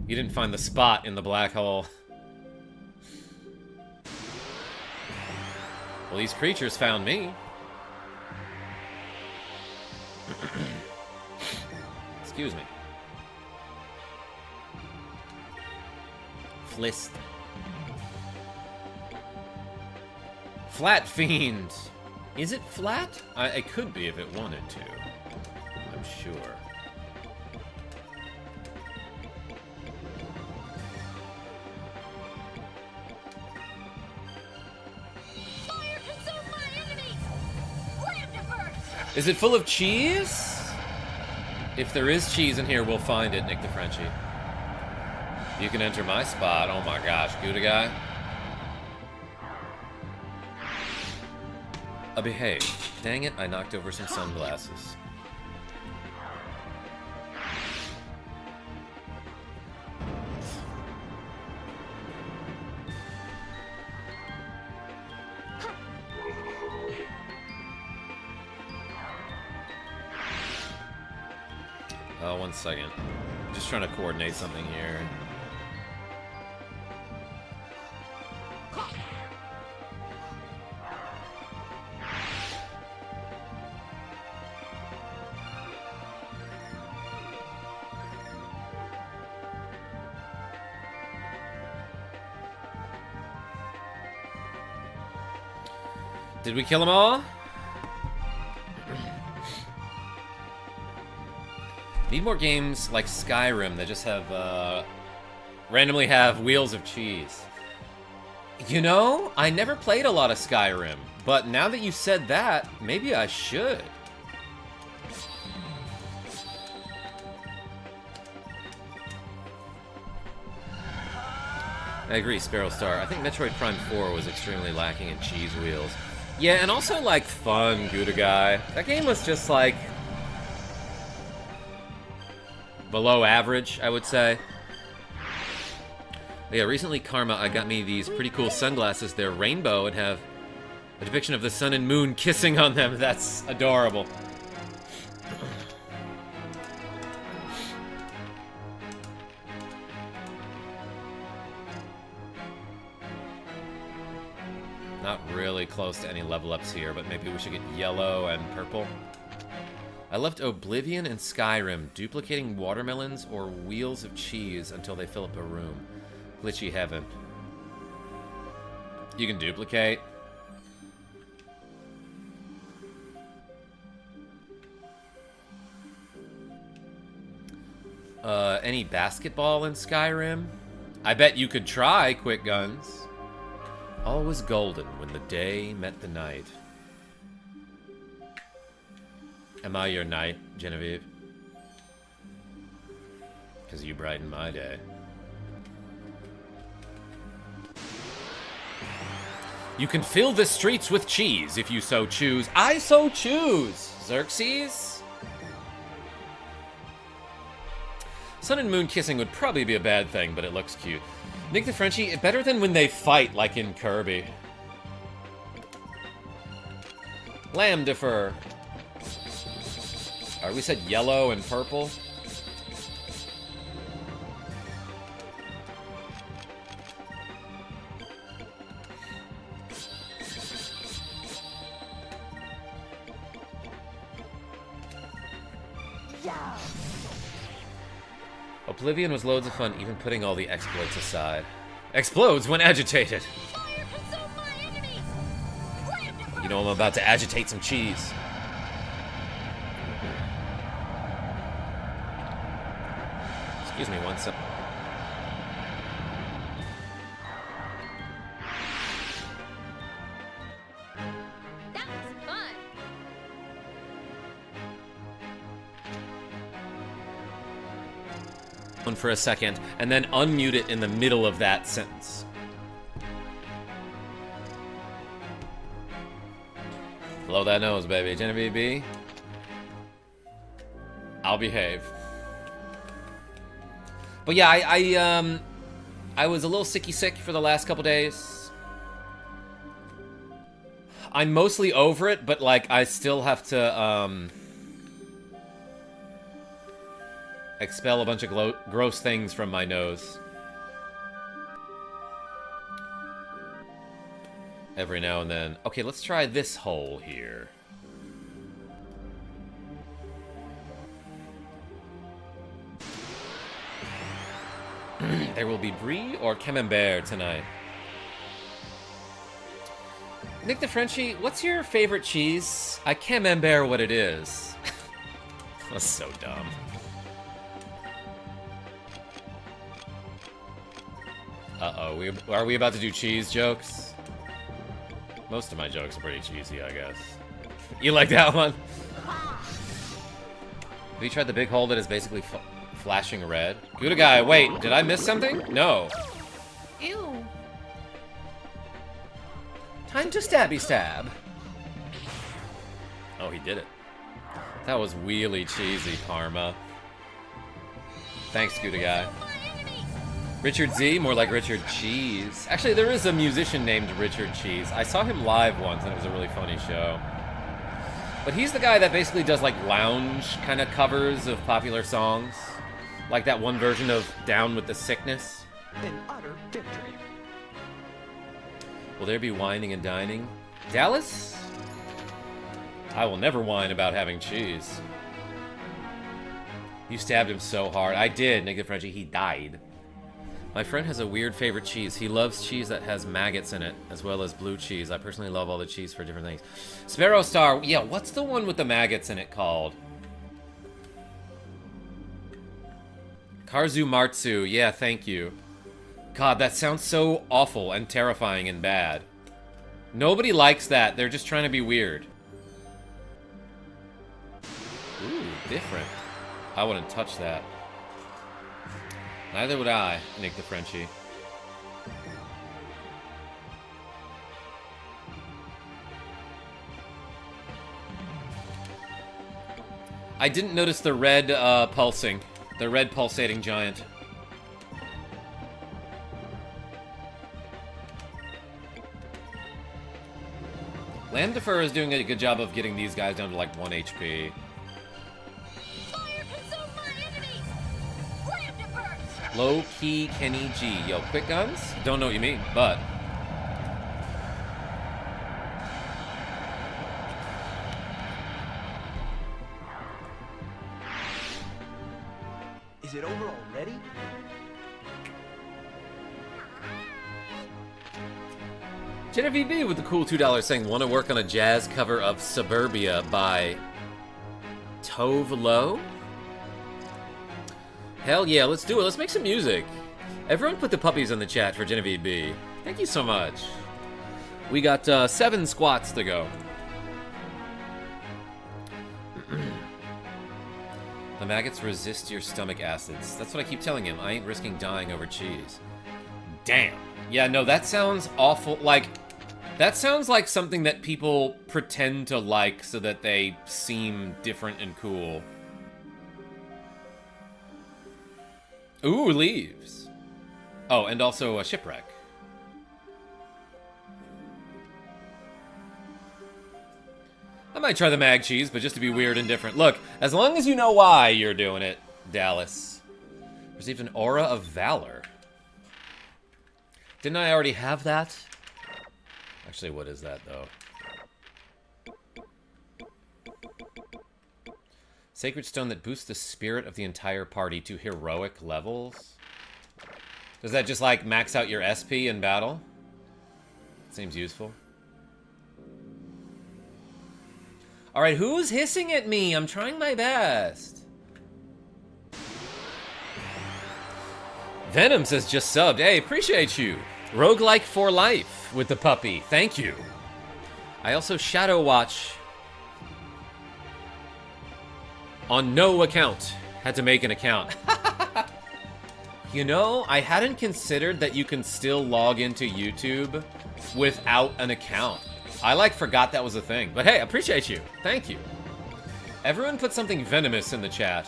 You didn't find the spot in the black hole. Well, these creatures found me. Excuse me. Flist. Flat Fiend. Is it flat? It could be if it wanted to. I'm sure. Fire consume my enemies! Land first! Is it full of cheese? If there is cheese in here, we'll find it, Nick the Frenchie. You can enter my spot. Oh my gosh, Gouda guy. Behave. Dang it, I knocked over some sunglasses. Oh, 1 second. Just trying to coordinate something here. Did we kill them all? Need more games like Skyrim that just have, randomly have wheels of cheese. You know, I never played a lot of Skyrim, but now that you said that, maybe I should. I agree, Sparrow Star. I think Metroid Prime 4 was extremely lacking in cheese wheels. Yeah, and also, like, fun, Gouda Guy. That game was just, like, below average, I would say. But yeah, recently, Karma got me these pretty cool sunglasses. They're rainbow and have a depiction of the sun and moon kissing on them. That's adorable. Not really close to any level ups here, but maybe we should get yellow and purple. I left Oblivion and Skyrim duplicating watermelons or wheels of cheese until they fill up a room. Glitchy heaven. You can duplicate. Any basketball in Skyrim? I bet you could try, Quick Guns. All was golden when the day met the night. Am I your knight, Genevieve? Because you brighten my day. You can fill the streets with cheese if you so choose. I so choose! Xerxes? Sun and moon kissing would probably be a bad thing, but it looks cute. Nick the Frenchie, better than when they fight, like in Kirby. Lamb defer. Alright, we said yellow and purple. Oblivion was loads of fun, even putting all the exploits aside. Explodes when agitated. Fire consume my enemies! Lamb You know I'm about to agitate some cheese. Excuse me one sec. That was fun! For a second, and then unmute it in the middle of that sentence. Blow that nose, baby. Genevieve B. I'll behave. But yeah, I was a little sick for the last couple days. I'm mostly over it, but like I still have to expel a bunch of gross things from my nose. Every now and then. Okay, let's try this hole here. There will be brie or camembert tonight. Nick the Frenchie, what's your favorite cheese? I camembert what it is. That's so dumb. Uh-oh, are we about to do cheese jokes? Most of my jokes are pretty cheesy, I guess. You like that one? Have you tried the big hole that is basically flashing red? Gouda Guy, wait, did I miss something? No. Ew. Time to stabby stab. Oh, he did it. That was really cheesy, Karma. Thanks, Gouda Guy. Richard Z, more like Richard Cheese. Actually, there is a musician named Richard Cheese. I saw him live once, and it was a really funny show. But he's the guy that basically does, like, lounge kind of covers of popular songs. Like that one version of Down with the Sickness. An utter victory. Will there be whining and dining? Dallas? I will never whine about having cheese. You stabbed him so hard. I did, Nick the Frenchie. He died. My friend has a weird favorite cheese. He loves cheese that has maggots in it, as well as blue cheese. I personally love all the cheese for different things. Sparrow Star, yeah, what's the one with the maggots in it called? Karzumartsu, yeah, thank you. God, that sounds so awful and terrifying and bad. Nobody likes that. They're just trying to be weird. Ooh, different. I wouldn't touch that. Neither would I, Nick the Frenchie. I didn't notice the red pulsing. The red pulsating giant. Landifer is doing a good job of getting these guys down to like 1 HP. Fire consume my enemies! Landifer! Low-key Kenny G. Yo, quick guns? Don't know what you mean, but... Is it over already? Genevieve B with the cool $2 saying, want to work on a jazz cover of Suburbia by Tove Lo? Hell yeah, let's do it. Let's make some music. Everyone put the puppies in the chat for Genevieve B. Thank you so much. We got 7 squats to go. The maggots resist your stomach acids. That's what I keep telling him. I ain't risking dying over cheese. Damn. Yeah, no, that sounds awful. Like, that sounds like something that people pretend to like so that they seem different and cool. Ooh, leaves. Oh, and also a shipwreck. I might try the mag cheese, but just to be weird and different. Look, as long as you know why you're doing it, Dallas. Received an aura of valor. Didn't I already have that? Actually, what is that, though? Sacred stone that boosts the spirit of the entire party to heroic levels. Does that just, like, max out your SP in battle? Seems useful. Alright, who's hissing at me? I'm trying my best. Venom says just subbed. Hey, appreciate you. Roguelike for life with the puppy. Thank you. I also shadow watch on no account. Had to make an account. You know, I hadn't considered that you can still log into YouTube without an account. I, like, forgot that was a thing. But hey, appreciate you. Thank you. Everyone put something venomous in the chat,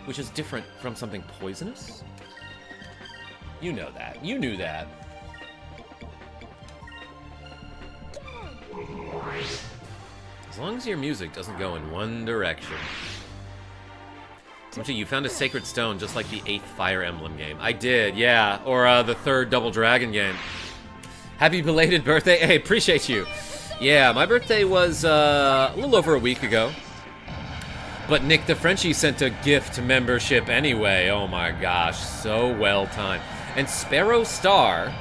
which is different from something poisonous. You know that. You knew that. As long as your music doesn't go in one direction. Gee, you found a sacred stone just like the 8th Fire Emblem game. I did, yeah. Or the 3rd Double Dragon game. Happy belated birthday. Hey, appreciate you. Yeah, my birthday was a little over a week ago. But Nick the Frenchie sent a gift membership anyway. Oh my gosh, so well timed. And Sparrow Star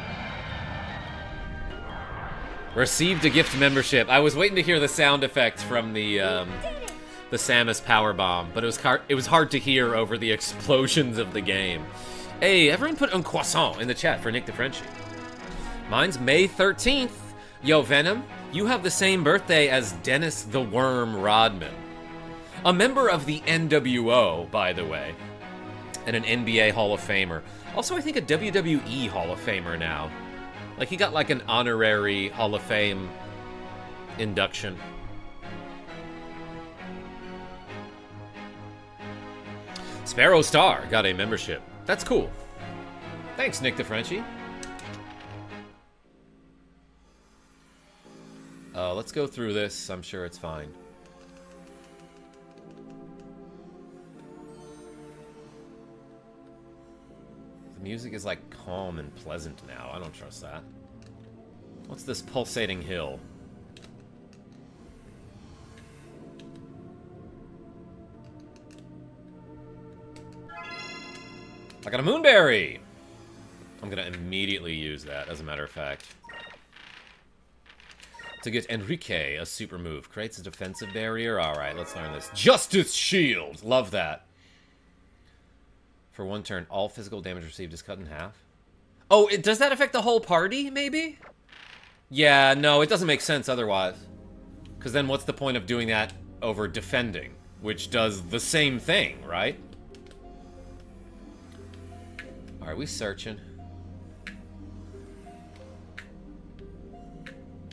received a gift membership. I was waiting to hear the sound effects from the Samus Powerbomb, but it was hard to hear over the explosions of the game. Hey, everyone put un croissant in the chat for Nick the Frenchie. Mine's May 13th. Yo, Venom, you have the same birthday as Dennis the Worm Rodman. A member of the NWO, by the way. And an NBA Hall of Famer. Also, I think a WWE Hall of Famer now. Like, he got like an honorary Hall of Fame induction. Sparrow Star got a membership. That's cool. Thanks, Nick the Frenchie. Let's go through this. I'm sure it's fine. The music is like calm and pleasant now. I don't trust that. What's this pulsating hill? I got a moonberry! I'm gonna immediately use that, as a matter of fact. To get Enrique a super move. Creates a defensive barrier. Alright, let's learn this. Justice Shield! Love that. For one turn, all physical damage received is cut in half. Oh, does that affect the whole party, maybe? Yeah, no, it doesn't make sense otherwise. Because then what's the point of doing that over defending? Which does the same thing, right? Are we searching?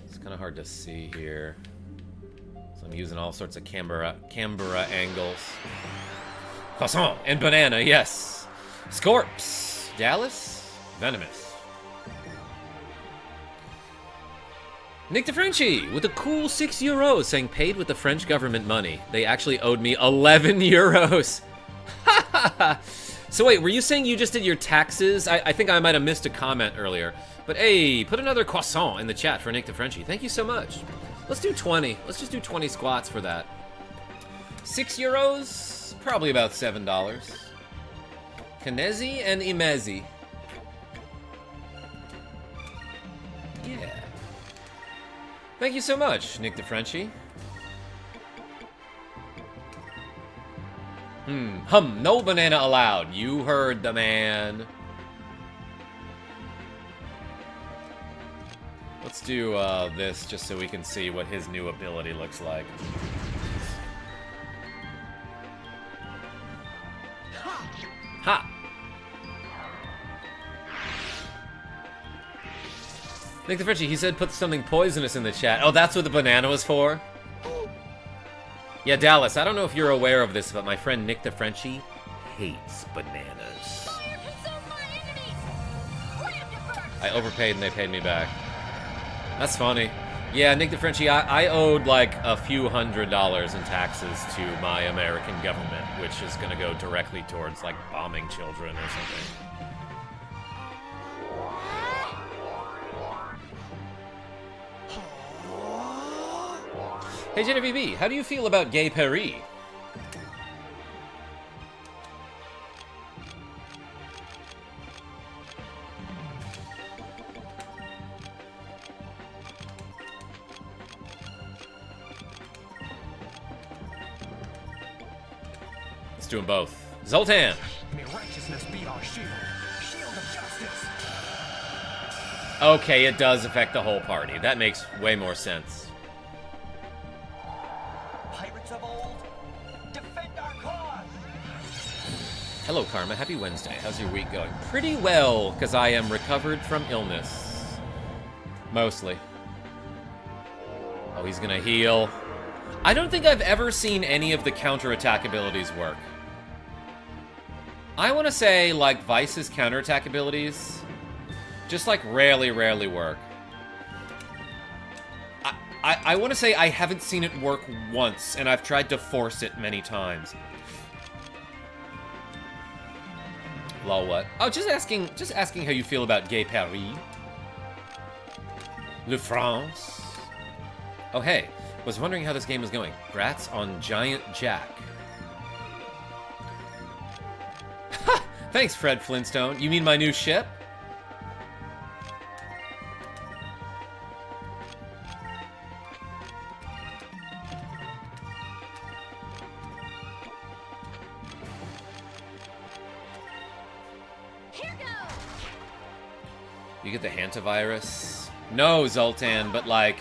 It's kind of hard to see here. So I'm using all sorts of Canberra angles. Croissant and banana, yes. Scorps. Dallas. Venomous. Nick DeFrenchie with a cool €6 saying paid with the French government money. They actually owed me 11 euros. So wait, were you saying you just did your taxes? I think I might have missed a comment earlier. But hey, put another croissant in the chat for Nick DeFrenchie. Thank you so much. Let's do 20. Let's just do 20 squats for that. €6, probably about $7. Kanezi and Imezi. Yeah. Thank you so much, Nick DeFrenchie. No banana allowed. You heard the man. Let's do this just so we can see what his new ability looks like. Ha! Nick DeFrenchie, he said put something poisonous in the chat. Oh, that's what the banana was for? Yeah, Dallas, I don't know if you're aware of this, but my friend Nick DeFrenchie hates bananas. Fire consume my enemies! Grab the bird! I overpaid and they paid me back. That's funny. Yeah, Nick DeFrenchie, I owed like a few $100s in taxes to my American government, which is gonna go directly towards like bombing children or something. Hey Genevieve, how do you feel about Gay Paris? Let's do them both. Zoltan! May righteousness be our shield. Shield of justice. Okay, it does affect the whole party. That makes way more sense. Pirates of old, defend our cause! Hello, Karma. Happy Wednesday. How's your week going? Pretty well, because I am recovered from illness. Mostly. Oh, he's gonna heal. I don't think I've ever seen any of the counterattack abilities work. I want to say, like, Vice's counterattack abilities just, like, rarely work. I want to say I haven't seen it work once, and I've tried to force it many times. Lol, what? Oh, just asking how you feel about Gay Paris. Le France. Oh, hey. Was wondering how this game is going. Grats on Giant Jack. Ha! Thanks, Fred Flintstone. You mean my new ship? Here goes! You get the hantavirus? No, Zoltan, but like...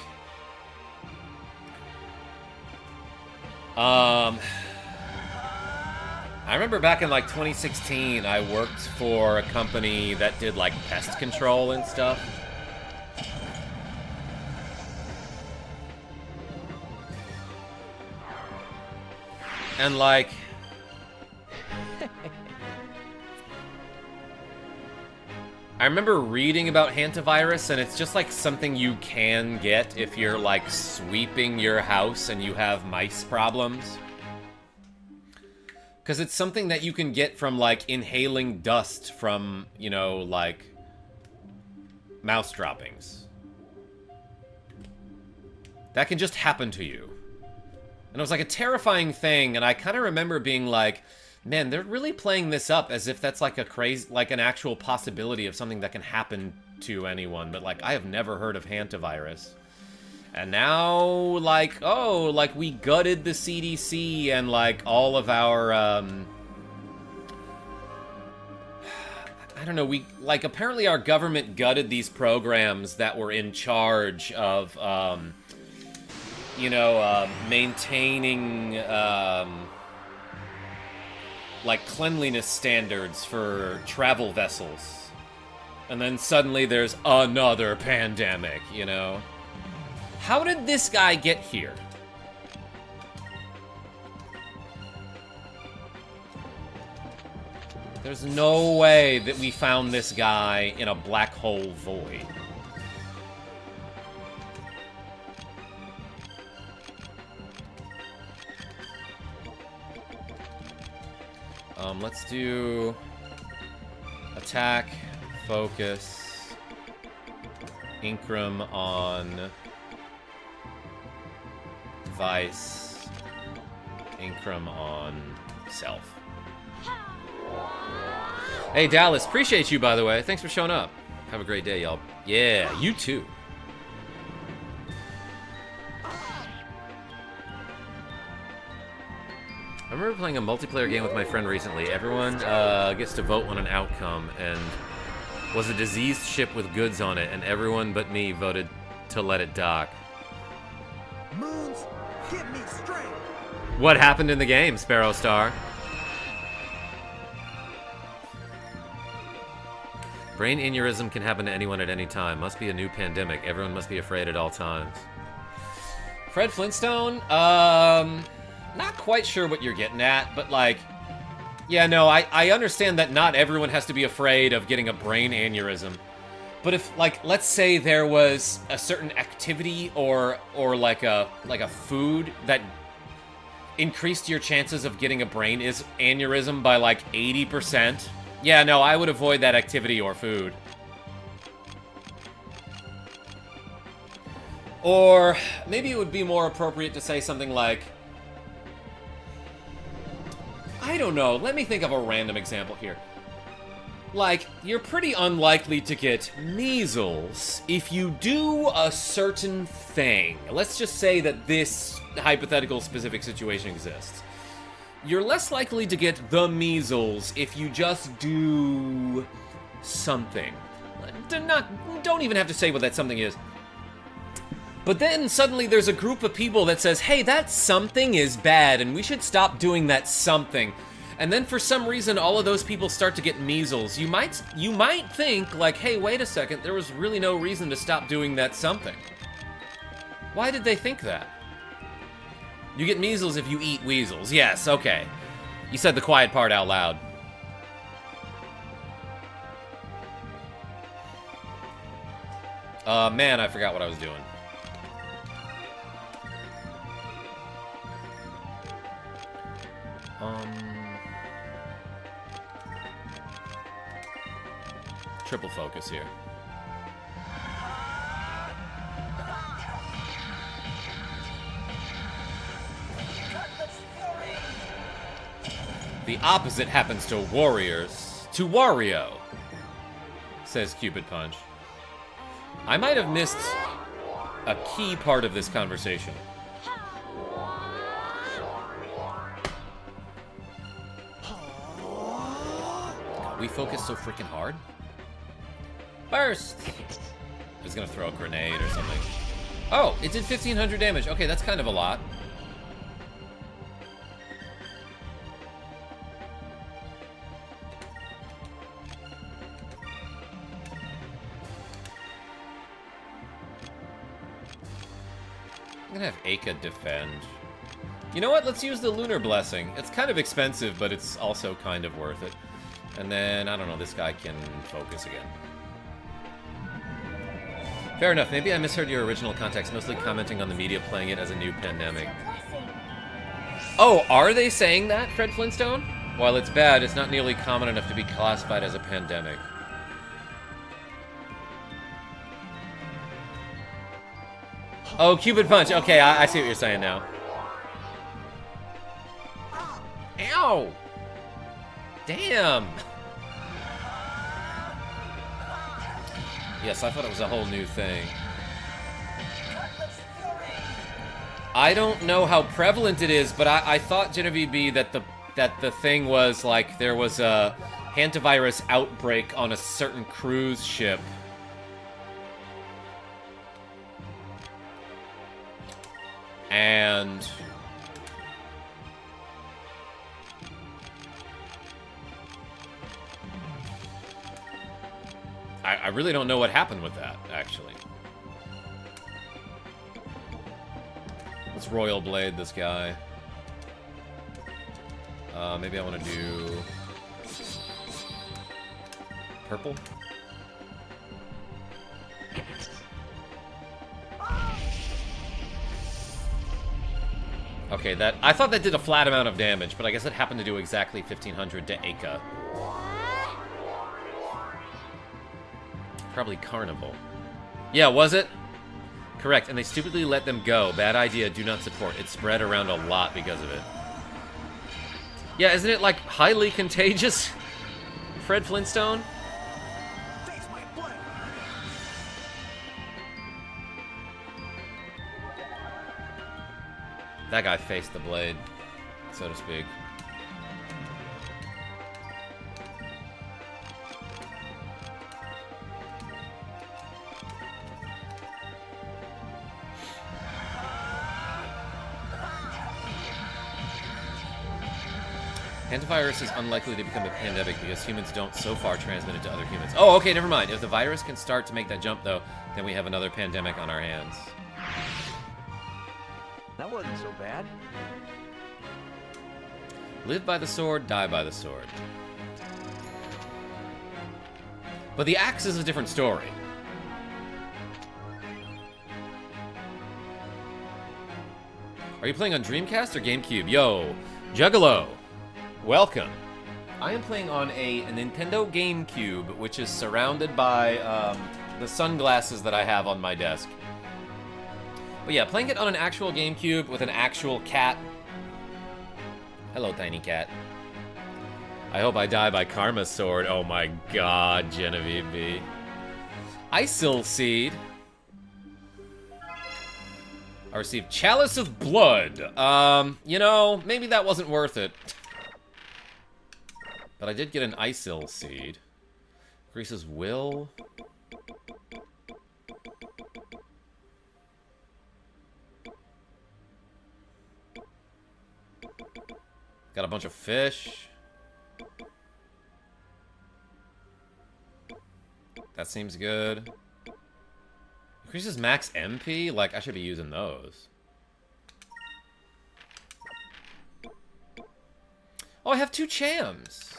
I remember back in like 2016, I worked for a company that did like pest control and stuff. And like... I remember reading about hantavirus, and it's just like something you can get if you're like sweeping your house and you have mice problems. Because it's something that you can get from like inhaling dust from, you know, like mouse droppings. That can just happen to you. And it was like a terrifying thing, and I kind of remember being like, man, they're really playing this up as if that's like a crazy, like an actual possibility of something that can happen to anyone. But like, I have never heard of hantavirus. And now, like, oh, like we gutted the CDC and like all of our I don't know, apparently our government gutted these programs that were in charge of, maintaining, cleanliness standards for travel vessels. And then suddenly there's another pandemic, you know? How did this guy get here? There's no way that we found this guy in a black hole void. Let's do attack, focus, Incrum on Vice, Incrum on Self. Hey, Dallas, appreciate you, by the way. Thanks for showing up. Have a great day, y'all. Yeah, you too. I remember playing a multiplayer game with my friend recently. Everyone gets to vote on an outcome, and was a diseased ship with goods on it, and everyone but me voted to let it dock. Moons, get me straight. What happened in the game, Sparrow Star? Brain aneurysm can happen to anyone at any time. Must be a new pandemic. Everyone must be afraid at all times. Fred Flintstone? Not quite sure what you're getting at, but yeah, no, I understand that not everyone has to be afraid of getting a brain aneurysm. But if, let's say there was a certain activity or like a food that increased your chances of getting a brain aneurysm by 80%. Yeah, no, I would avoid that activity or food. Or maybe it would be more appropriate to say something like, I don't know, let me think of a random example here. You're pretty unlikely to get measles if you do a certain thing. Let's just say that this hypothetical specific situation exists. You're less likely to get the measles if you just do something. Don't even have to say what that something is. But then suddenly there's a group of people that says, hey, that something is bad and we should stop doing that something. And then for some reason all of those people start to get measles. You might think hey, wait a second, there was really no reason to stop doing that something. Why did they think that? You get measles if you eat weasels. Yes, okay. You said the quiet part out loud. Man, I forgot what I was doing. Triple focus here. The opposite happens to warriors. To Wario, says Cupid Punch. I might have missed a key part of this conversation. God, we focus so freaking hard. Burst! I was gonna throw a grenade or something. Oh, it did 1,500 damage. Okay, that's kind of a lot. I'm gonna have Aka defend. You know what? Let's use the Lunar Blessing. It's kind of expensive, but it's also kind of worth it. And then, I don't know, this guy can focus again. Fair enough. Maybe I misheard your original context, mostly commenting on the media playing it as a new pandemic. Oh, are they saying that, Fred Flintstone? While it's bad, it's not nearly common enough to be classified as a pandemic. Oh, Cupid Punch. Okay, I see what you're saying now. Ow! Damn! Yes, I thought it was a whole new thing. I don't know how prevalent it is, but I thought, Genevieve B, that the thing was there was a hantavirus outbreak on a certain cruise ship. And I really don't know what happened with that, actually. Let's Royal Blade this guy. Maybe I want to do purple. Okay, I thought that did a flat amount of damage, but I guess it happened to do exactly 1500 to Aka. Probably Carnival. Yeah, was it? Correct, and they stupidly let them go. Bad idea, do not support. It spread around a lot because of it. Yeah, isn't it, like, highly contagious? Fred Flintstone? Face my blade. That guy faced the blade, so to speak. Hantavirus is unlikely to become a pandemic because humans don't so far transmit it to other humans. Oh, okay, never mind. If the virus can start to make that jump, though, then we have another pandemic on our hands. That wasn't so bad. Live by the sword, die by the sword. But the axe is a different story. Are you playing on Dreamcast or GameCube? Yo, Juggalo, welcome. I am playing on a Nintendo GameCube, which is surrounded by the sunglasses that I have on my desk. But yeah, playing it on an actual GameCube with an actual cat. Hello, tiny cat. I hope I die by Karma's sword. Oh my god, Genevieve B. Isil Seed. I received Chalice of Blood. You know, maybe that wasn't worth it. But I did get an Isil Seed. Increases will. Got a bunch of fish. That seems good. Increases max MP? Like, I should be using those. Oh, I have 2 Chams.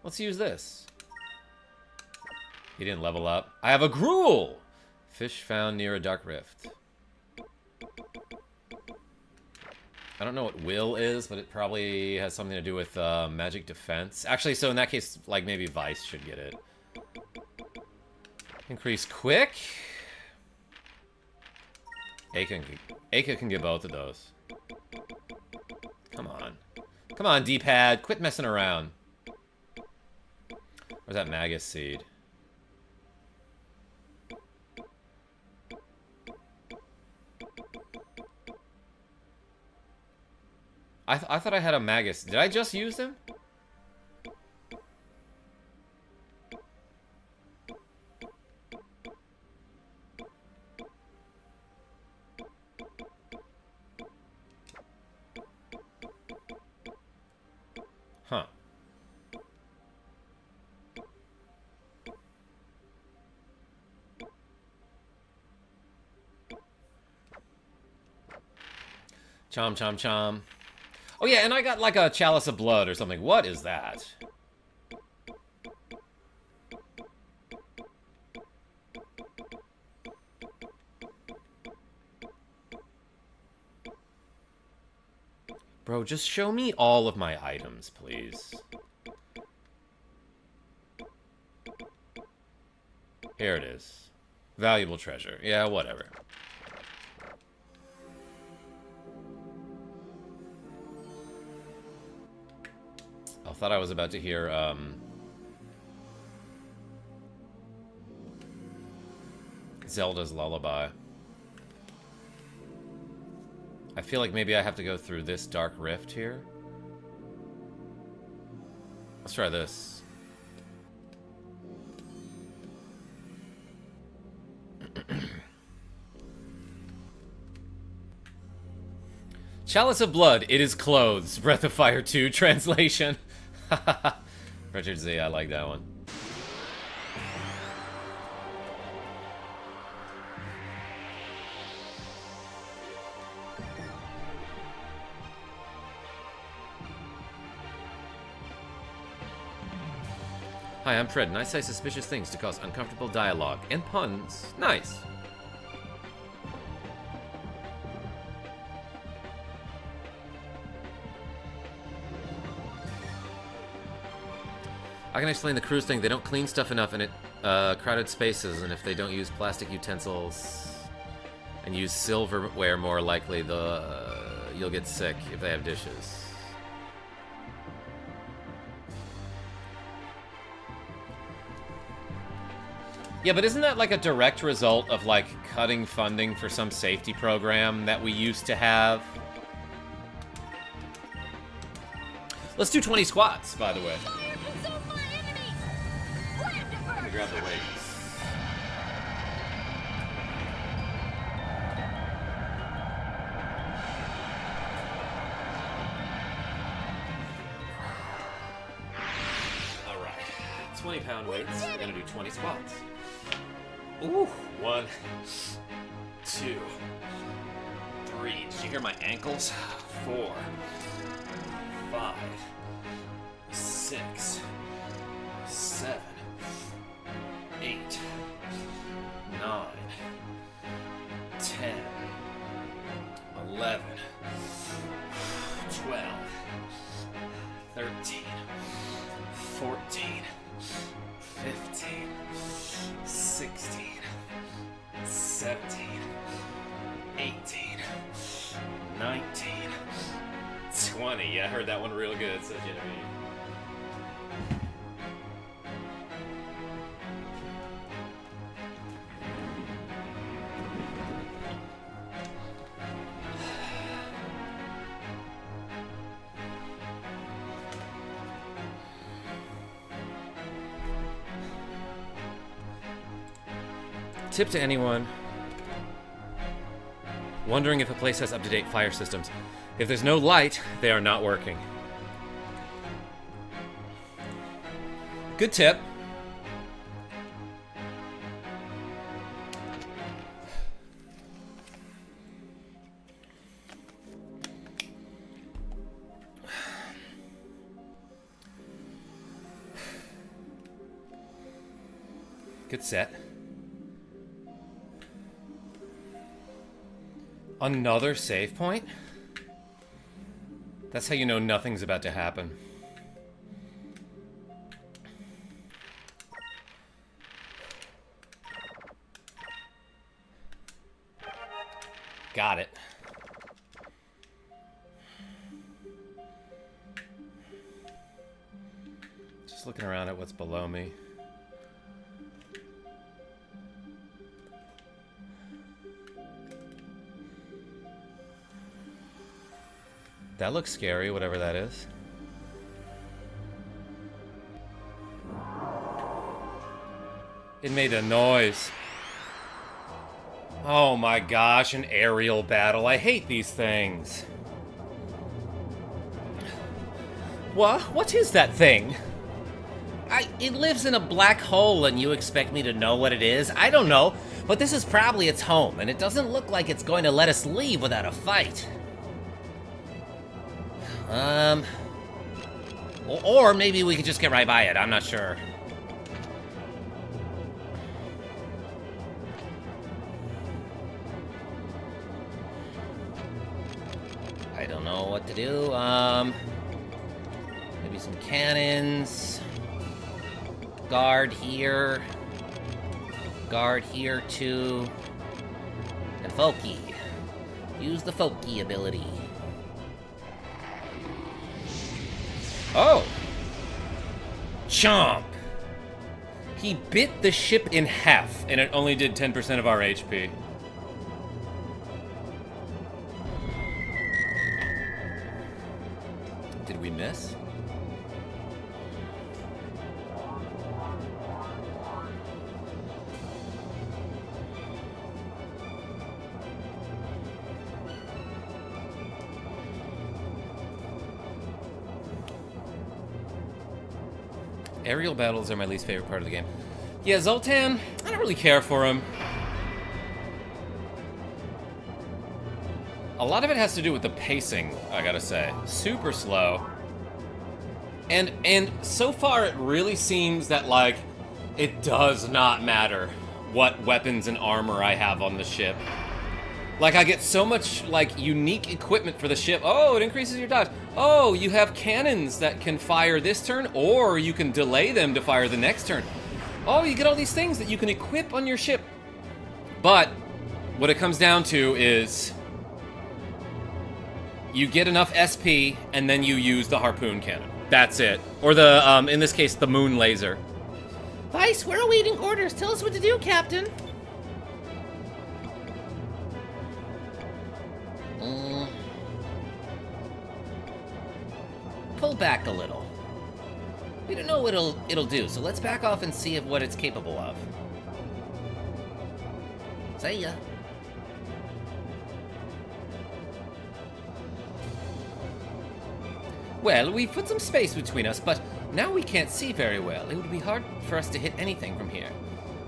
Let's use this. He didn't level up. I have a Gruel! Fish found near a dark rift. I don't know what will is, but it probably has something to do with magic defense. Actually, so in that case, like, maybe Vice should get it. Increase quick. Aka can get both of those. Come on. Come on, D-pad. Quit messing around. Where's that Magus seed? I thought I had a Magus. Did I just use him? Huh. Chom, chom, chom. Oh yeah, and I got like a Chalice of Blood or something. What is that? Bro, just show me all of my items, please. Here it is. Valuable treasure. Yeah, whatever. I thought I was about to hear, Zelda's Lullaby. I feel like maybe I have to go through this dark rift here. Let's try this. Chalice of Blood, it is clothes. Breath of Fire 2 translation. Richard Z, I like that one. Hi, I'm Fred, and I say suspicious things to cause uncomfortable dialogue and puns. Nice. I can explain the cruise thing. They don't clean stuff enough in crowded spaces, and if they don't use plastic utensils and use silverware, more likely you'll get sick if they have dishes. Yeah, but isn't that like a direct result of like cutting funding for some safety program that we used to have? Let's do 20 squats, by the way. Fire consume my enemies! Let me grab the weights. All right, 20-pound weights. We're gonna do 20 squats. Ooh, 1, 2, 3. Did you hear my ankles? 4, 5, 6, 7, 8, 9, 10, 11, 12, 13, 14, 15, 16, 17, 18, 19, 20. Yeah, I heard that one real good, says Genevieve. Tip to anyone wondering if a place has up-to-date fire systems. If there's no light, they are not working. Good tip. Good set. Another save point? That's how you know nothing's about to happen. Got it. Just looking around at what's below me. That looks scary, whatever that is. It made a noise. Oh my gosh, an aerial battle. I hate these things. What is that thing? It lives in a black hole and you expect me to know what it is? I don't know, but this is probably its home, and it doesn't look like it's going to let us leave without a fight. Or maybe we could just get right by it, I'm not sure. I don't know what to do, maybe some cannons. Guard here too. And Folky. Use the Folky ability. Oh! Chomp! He bit the ship in half, and it only did 10% of our HP. Did we miss? Aerial battles are my least favorite part of the game. Yeah, Zoltan, I don't really care for him. A lot of it has to do with the pacing, I gotta say. Super slow. And so far it really seems that, like, it does not matter what weapons and armor I have on the ship. Like, I get so much, like, unique equipment for the ship. Oh, it increases your dodge. Oh, you have cannons that can fire this turn, or you can delay them to fire the next turn. Oh, you get all these things that you can equip on your ship. But what it comes down to is you get enough SP, and then you use the harpoon cannon. That's it. Or the, in this case, the moon laser. Vice, we're awaiting orders. Tell us what to do, Captain. Pull back a little. We don't know what it'll do, so let's back off and see what it's capable of. See ya. Well, we've put some space between us, but now we can't see very well. It would be hard for us to hit anything from here.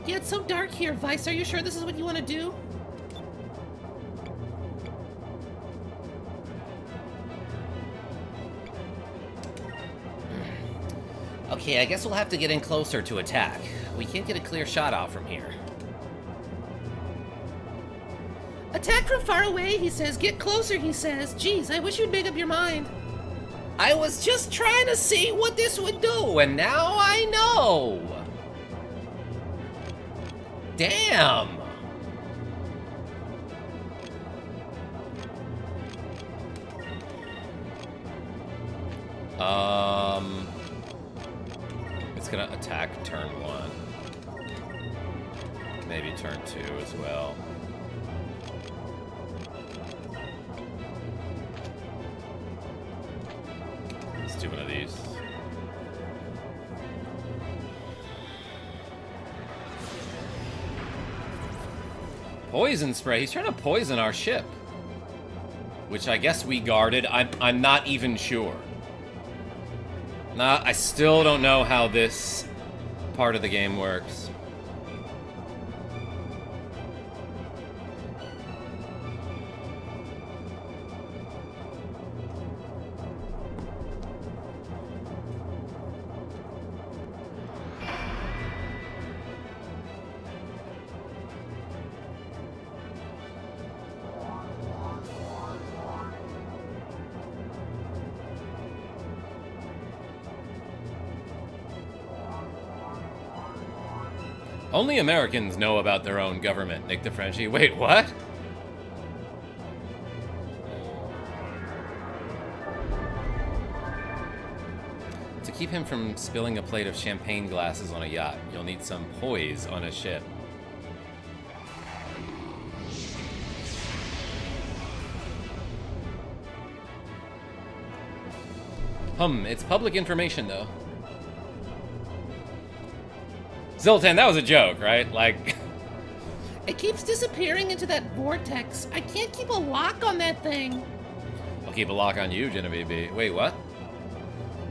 Yeah, it's so dark here, Vice. Are you sure this is what you want to do? Okay, I guess we'll have to get in closer to attack. We can't get a clear shot out from here. Attack from far away, he says. Get closer, he says. Jeez, I wish you'd make up your mind. I was just trying to see what this would do, and now I know. Damn. It's gonna attack turn 1. Maybe turn 2 as well. Let's do one of these. Poison spray. He's trying to poison our ship, which I guess we guarded. I'm not even sure. Nah, I still don't know how this part of the game works. Only Americans know about their own government, Nick the Frenchie. Wait, what? To keep him from spilling a plate of champagne glasses on a yacht, you'll need some poise on a ship. It's public information, though. Zoltan, that was a joke, right? Like... It keeps disappearing into that vortex. I can't keep a lock on that thing. I'll keep a lock on you, Genevieve. Wait, what?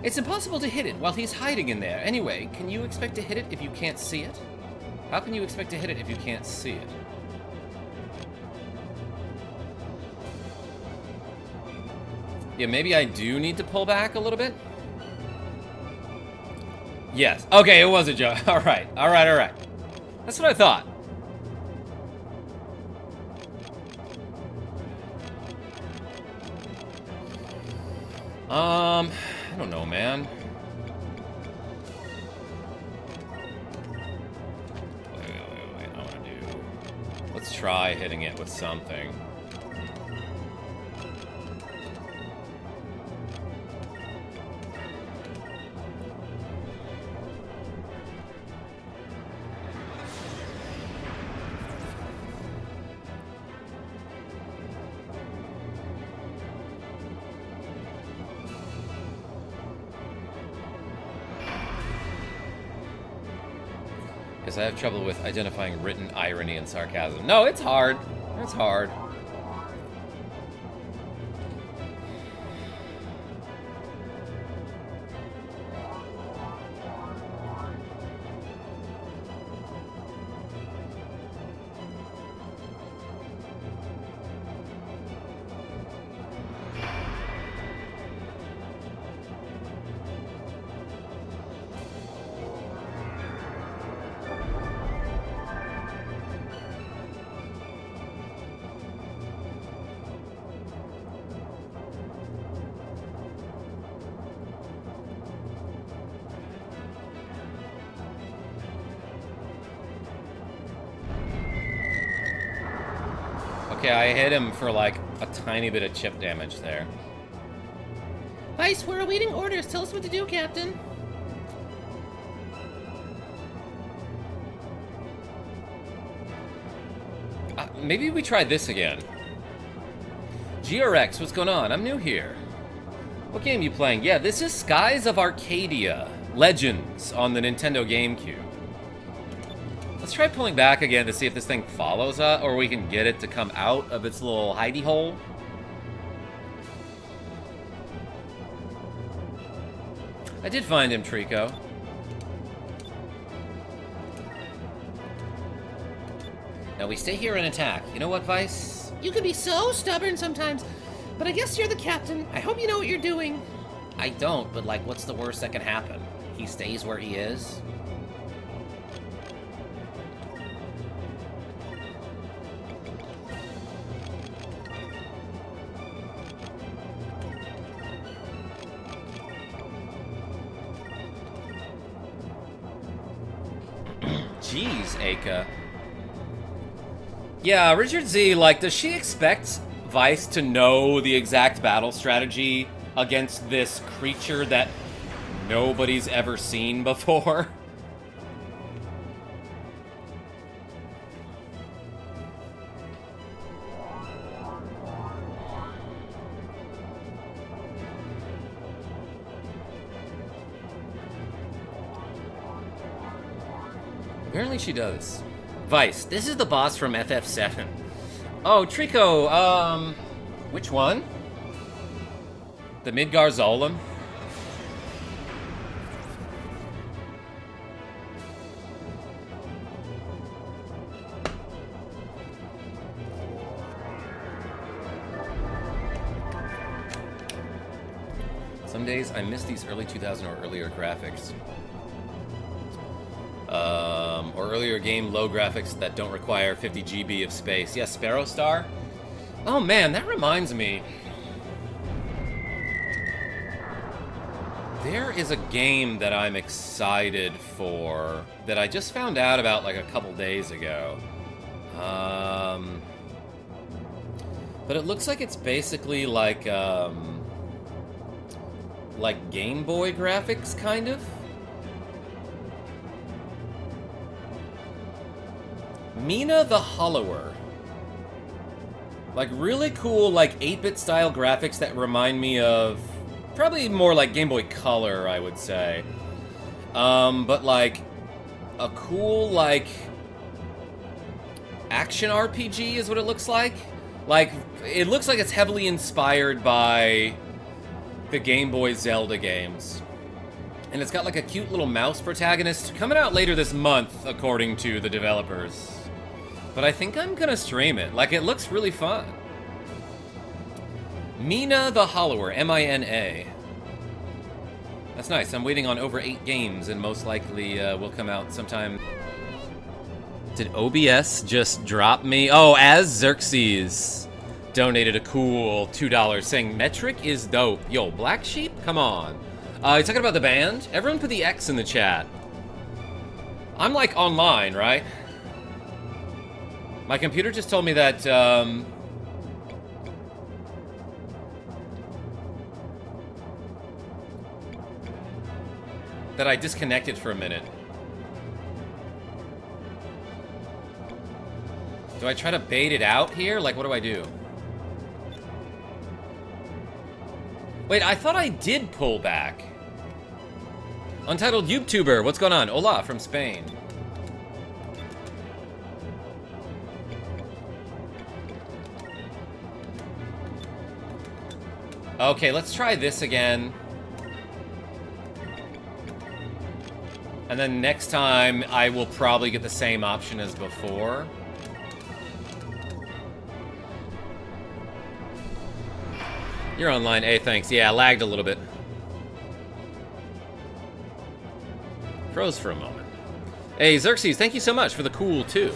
It's impossible to hit it while he's hiding in there. Anyway, can you expect to hit it if you can't see it? How can you expect to hit it if you can't see it? Yeah, maybe I do need to pull back a little bit? Yes. Okay, it was a joke. Alright. That's what I thought. I don't know, man. Wait. I want to do... Let's try hitting it with something. I have trouble with identifying written irony and sarcasm. No, it's hard. It's hard. Okay, I hit him for like a tiny bit of chip damage there. Vice, we're awaiting orders. Tell us what to do, Captain. Maybe we try this again. GRX, what's going on? I'm new here. What game you playing? Yeah, this is Skies of Arcadia Legends on the Nintendo GameCube. Let's try pulling back again to see if this thing follows us, or we can get it to come out of its little hidey hole. I did find him, Trico. Now we stay here and attack. You know what, Vice? You can be so stubborn sometimes, but I guess you're the captain. I hope you know what you're doing. I don't, but like, what's the worst that can happen? He stays where he is? Jeez, Aka. Yeah, Richard Z, like, does she expect Vice to know the exact battle strategy against this creature that nobody's ever seen before? Apparently she does. Vice, this is the boss from FF7. Oh, Trico, which one? The Midgar Zolom? Some days I miss these early 2000 or earlier graphics. Or earlier game low graphics that don't require 50 GB of space. Yes, Sparrow Star? Oh man, that reminds me. There is a game that I'm excited for that I just found out about like a couple days ago. But it looks like it's basically like Game Boy graphics, kind of. Mina the Hollower. Like really cool, like 8-bit style graphics that remind me of probably more like Game Boy Color, I would say. But like a cool like action RPG is what it looks like. Like it looks like it's heavily inspired by the Game Boy Zelda games. And it's got like a cute little mouse protagonist coming out later this month, according to the developers. But I think I'm gonna stream it. Like, it looks really fun. Mina the Hollower, M-I-N-A. That's nice. I'm waiting on over 8 games, and most likely will come out sometime. Did OBS just drop me? Oh, as Xerxes donated a cool $2 saying, Metric is dope. Yo, Black Sheep? Come on. You talking about the band? Everyone put the X in the chat. I'm, like, online, right? My computer just told me that, that I disconnected for a minute. Do I try to bait it out here? Like, what do I do? Wait, I thought I did pull back. Untitled YouTuber, what's going on? Hola, from Spain. Okay, let's try this again. And then next time, I will probably get the same option as before. You're online. Hey, thanks. Yeah, I lagged a little bit. Froze for a moment. Hey, Xerxes, thank you so much for the cool, too.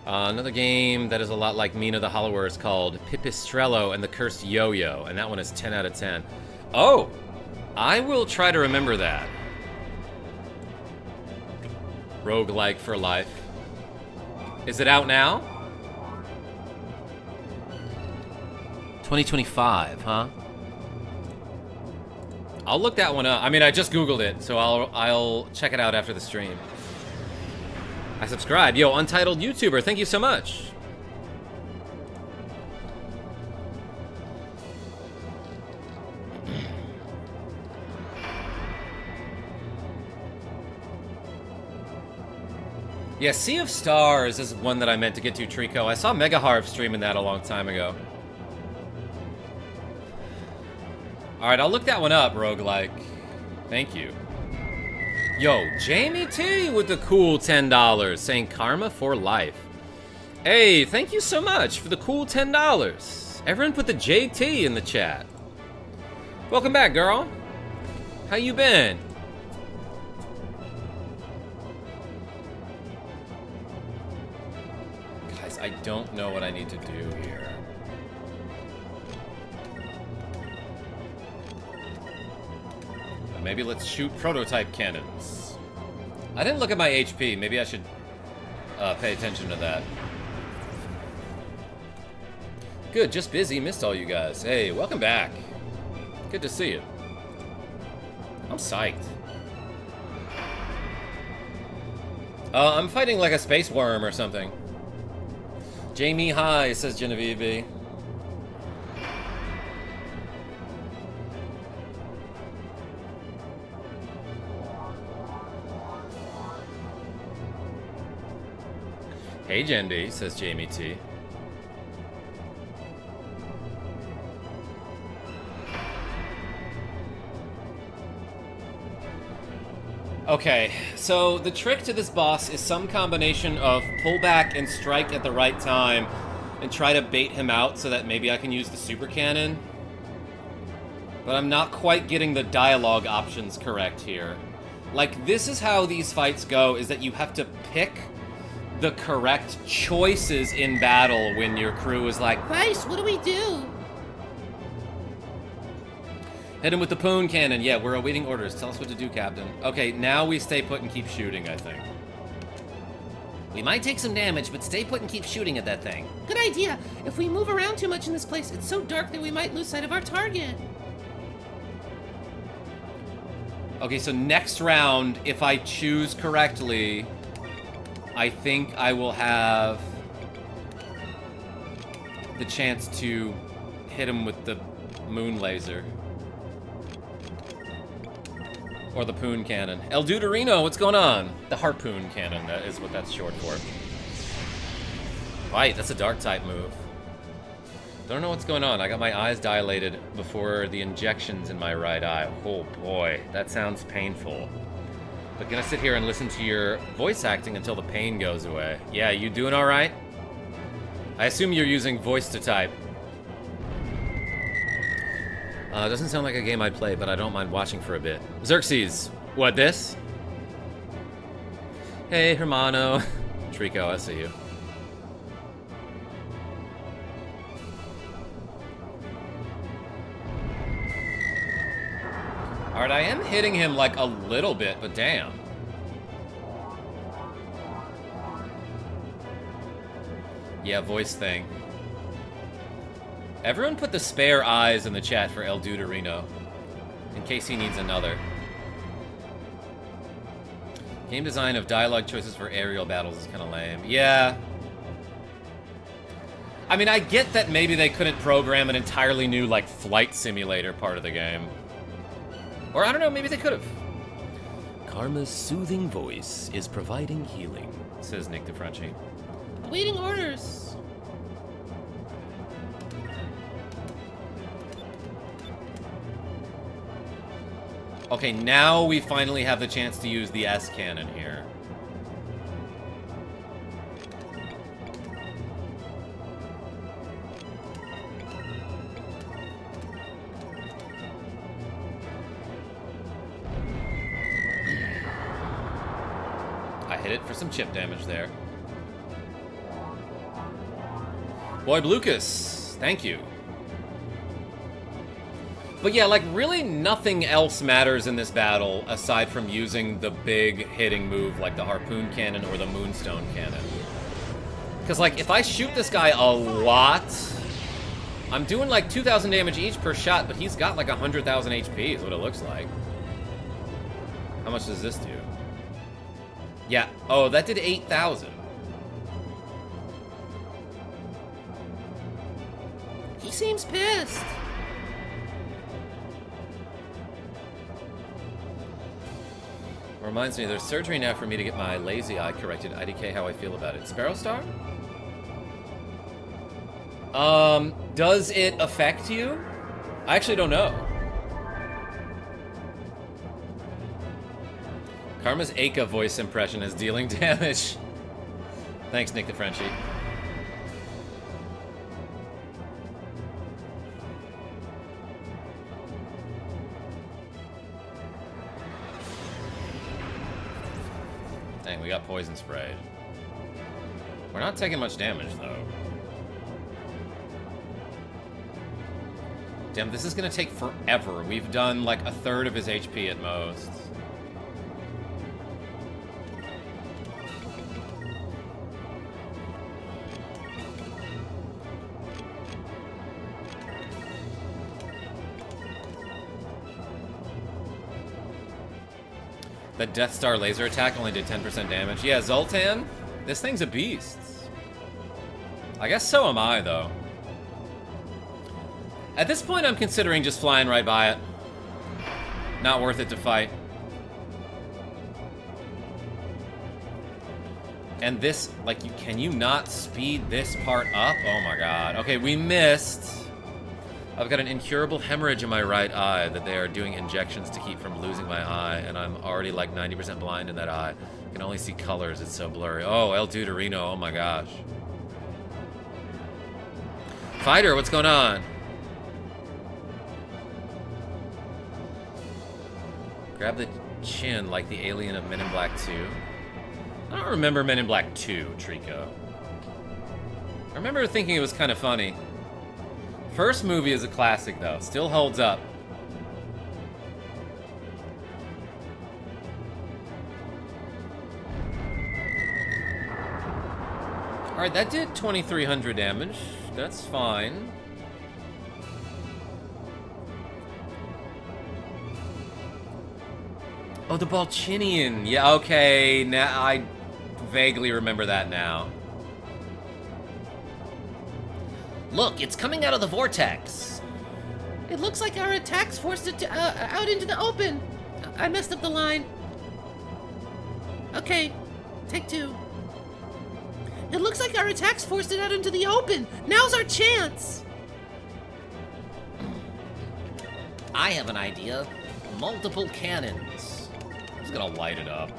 Another game that is a lot like Mina the Hollower is called Pipistrello and the Cursed Yo-Yo, and that one is 10 out of 10. Oh! I will try to remember that. Roguelike for life. Is it out now? 2025, huh? I'll look that one up. I mean, I just Googled it, so I'll check it out after the stream. I subscribed. Yo, Untitled YouTuber, thank you so much. Yeah, Sea of Stars is one that I meant to get to, Trico. I saw Mega Harv streaming that a long time ago. Alright, I'll look that one up, roguelike. Thank you. Yo, Jamie T with the cool $10, saying karma for life. Hey, thank you so much for the cool $10. Everyone put the JT in the chat. Welcome back, girl. How you been? Guys, I don't know what I need to do here. Maybe let's shoot prototype cannons. I didn't look at my HP. Maybe I should pay attention to that. Good, just busy. Missed all you guys. Hey, welcome back. Good to see you. I'm psyched. I'm fighting like a space worm or something. Jamie, hi, says Genevieve. Hey, Jendi, says Jamie T. Okay, so the trick to this boss is some combination of pull back and strike at the right time and try to bait him out so that maybe I can use the super cannon. But I'm not quite getting the dialogue options correct here. Like, this is how these fights go, is that you have to pick the correct choices in battle when your crew is like, Christ, what do we do? hit him with the poon cannon. Yeah, we're awaiting orders. Tell us what to do, Captain. Okay, now we stay put and keep shooting, I think. We might take some damage, but stay put and keep shooting at that thing. Good idea. If we move around too much in this place, it's so dark that we might lose sight of our target. Okay, so next round, if I choose correctly, I think I will have the chance to hit him with the moon laser. Or the poon cannon. El Duderino, what's going on? The harpoon cannon, that is what that's short for. Right, that's a dark type move. Don't know what's going on. I got my eyes dilated before the injections in my right eye. Oh boy, that sounds painful. But gonna sit here and listen to your voice acting until the pain goes away. Yeah, you doing all right? I assume you're using voice to type. Doesn't sound like a game I'd play, but I don't mind watching for a bit. Xerxes, what, this? Hey, Hermano. Trico, I see you. Alright, I am hitting him like a little bit, but damn. Yeah, voice thing. Everyone put the spare eyes in the chat for El Duderino, in case he needs another. Game design of dialogue choices for aerial battles is kind of lame. Yeah. I mean, I get that maybe they couldn't program an entirely new, like, flight simulator part of the game. Or, I don't know, maybe they could have. Karma's soothing voice is providing healing, says Nick DeFranchi. Awaiting orders. Okay, now we finally have the chance to use the S cannon here. I hit it for some chip damage there. Boy, Lucas, thank you. But yeah, like, really nothing else matters in this battle aside from using the big hitting move like the harpoon cannon or the moonstone cannon. Because, like, if I shoot this guy a lot, I'm doing, like, 2,000 damage each per shot, but he's got, like, 100,000 HP is what it looks like. How much does this do? Yeah. Oh, that did 8,000. He seems pissed. Reminds me, there's surgery now for me to get my lazy eye corrected. IDK how I feel about it. Sparrow Star? Does it affect you? I actually don't know. Karma's Aka voice impression is dealing damage. Thanks, Nick the Frenchie. Dang, we got poison sprayed. We're not taking much damage, though. Damn, this is gonna take forever. We've done like a third of his HP at most. The Death Star laser attack only did 10% damage. Yeah, Zoltan, this thing's a beast. I guess so am I, though. At this point, I'm considering just flying right by it. Not worth it to fight. And this, like, can you not speed this part up? Oh my god. Okay, we missed. I've got an incurable hemorrhage in my right eye that they are doing injections to keep from losing my eye, and I'm already like 90% blind in that eye. I can only see colors, it's so blurry. Oh, El Deuterino, oh my gosh. Fighter, what's going on? Grab the chin like the alien of Men in Black 2. I don't remember Men in Black 2, Trico. I remember thinking it was kind of funny. First movie is a classic, though. Still holds up. Alright, that did 2,300 damage. That's fine. Oh, the Balchinian. Yeah, okay. Now I vaguely remember that now. Look, it's coming out of the vortex. It looks like our attacks forced it to, out into the open. I messed up the line. Okay, take two. It looks like our attacks forced it out into the open. Now's our chance. I have an idea. Multiple cannons. I'm just gonna light it up.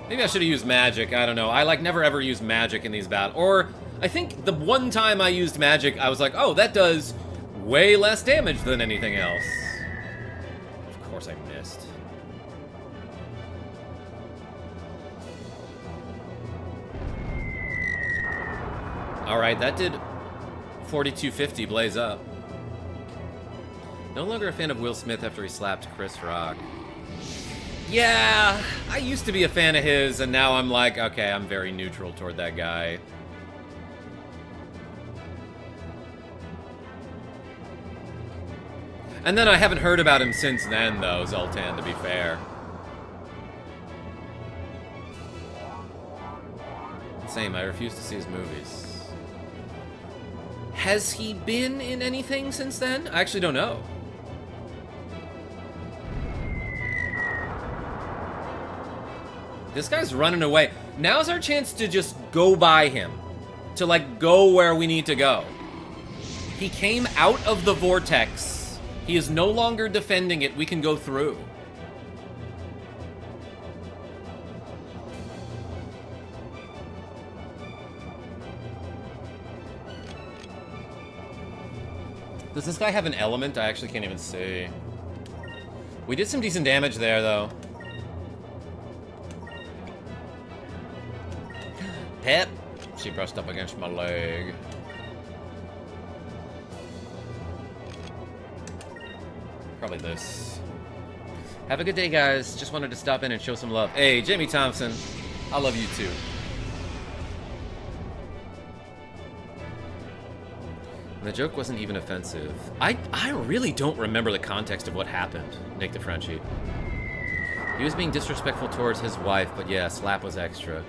Maybe I should have used magic, I don't know. I like never ever use magic in these battles. Or I think the one time I used magic, I was like, oh, that does way less damage than anything else. Of course I missed. Alright, that did 4,250 blaze up. No longer a fan of Will Smith after he slapped Chris Rock. Yeah, I used to be a fan of his, and now I'm like, okay, I'm very neutral toward that guy. And then I haven't heard about him since then, though, Zoltan, to be fair. Same, I refuse to see his movies. Has he been in anything since then? I actually don't know. This guy's running away. Now's our chance to just go by him. To, like, go where we need to go. He came out of the vortex. He is no longer defending it. We can go through. Does this guy have an element? I actually can't even see. We did some decent damage there, though. Pep. She brushed up against my leg. Probably this. Have a good day, guys. Just wanted to stop in and show some love. Hey, Jamie Thompson. I love you too. And the joke wasn't even offensive. I really don't remember the context of what happened, Nick the Frenchie. He was being disrespectful towards his wife, but yeah, slap was extra.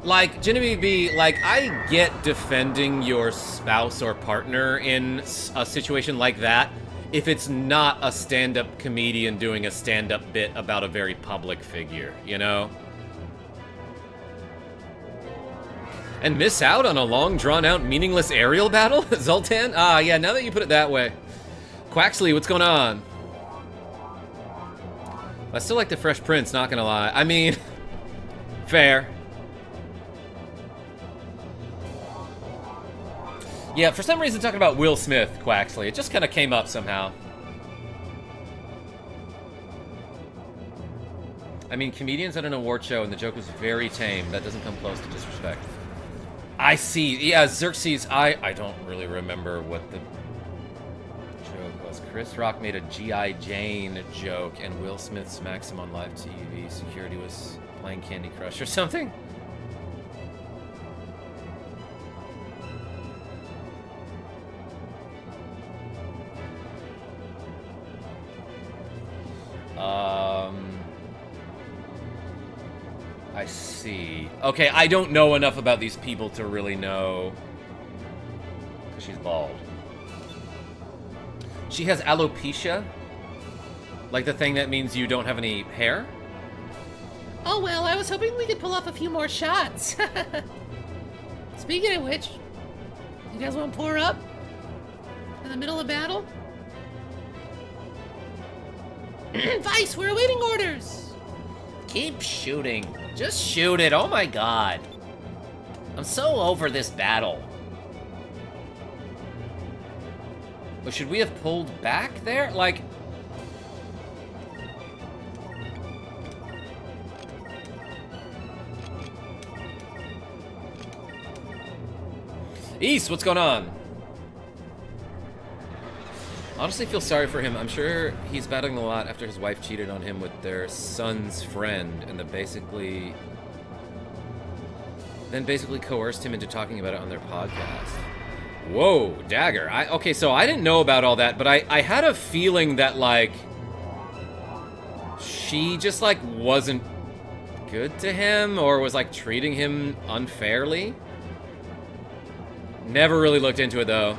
Like, Genevieve B, like, I get defending your spouse or partner in a situation like that if it's not a stand-up comedian doing a stand-up bit about a very public figure, you know? And miss out on a long, drawn-out, meaningless aerial battle? Zoltan? Ah, yeah, now that you put it that way. Quaxley, what's going on? I still like the Fresh Prince, not gonna lie. I mean, fair. Yeah, for some reason talking about Will Smith, Quaxley. It just kind of came up somehow. I mean, comedians at an award show and the joke was very tame. That doesn't come close to disrespect. I see. Yeah, Xerxes, I don't really remember what the joke was. Chris Rock made a G.I. Jane joke and Will Smith smacks him on live TV. Security was playing Candy Crush or something. I see. Okay, I don't know enough about these people to really know. Because she's bald. She has alopecia? Like the thing that means you don't have any hair? Oh well, I was hoping we could pull off a few more shots. Speaking of which, you guys want to pour up? In the middle of battle? Vice, we're awaiting orders! Keep shooting. Just shoot it. Oh my god. I'm so over this battle. But should we have pulled back there? Like... East, what's going on? Honestly feel sorry for him. I'm sure he's battling a lot after his wife cheated on him with their son's friend and basically coerced him into talking about it on their podcast. Whoa, Dagger. Okay, so I didn't know about all that, but I had a feeling that, like, she just, like, wasn't good to him or was, like, treating him unfairly. Never really looked into it, though.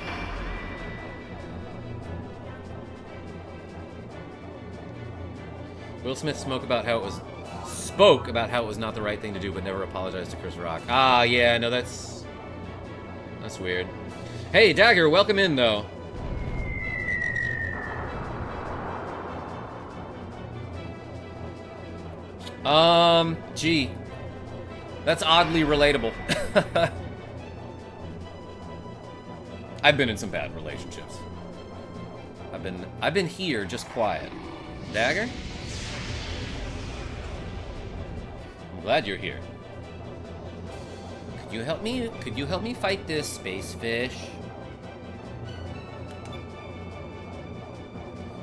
Will Smith spoke about how it was not the right thing to do, but never apologized to Chris Rock. Ah, yeah, no, that's weird. Hey, Dagger, welcome in, though. Gee. That's oddly relatable. I've been in some bad relationships. I've been here, just quiet. Dagger? I'm glad you're here. Could you help me? Could you help me fight this space fish?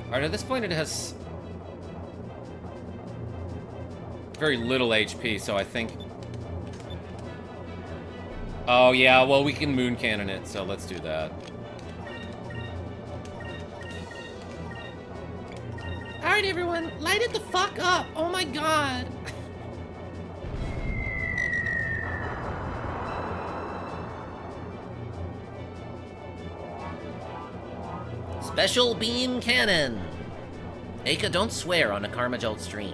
Alright, at this point it has very little HP, so I think... Oh yeah, well we can moon cannon it, so let's do that. Alright everyone, light it the fuck up! Oh my god! Special beam cannon. Aka, don't swear on a KarmaJolt stream.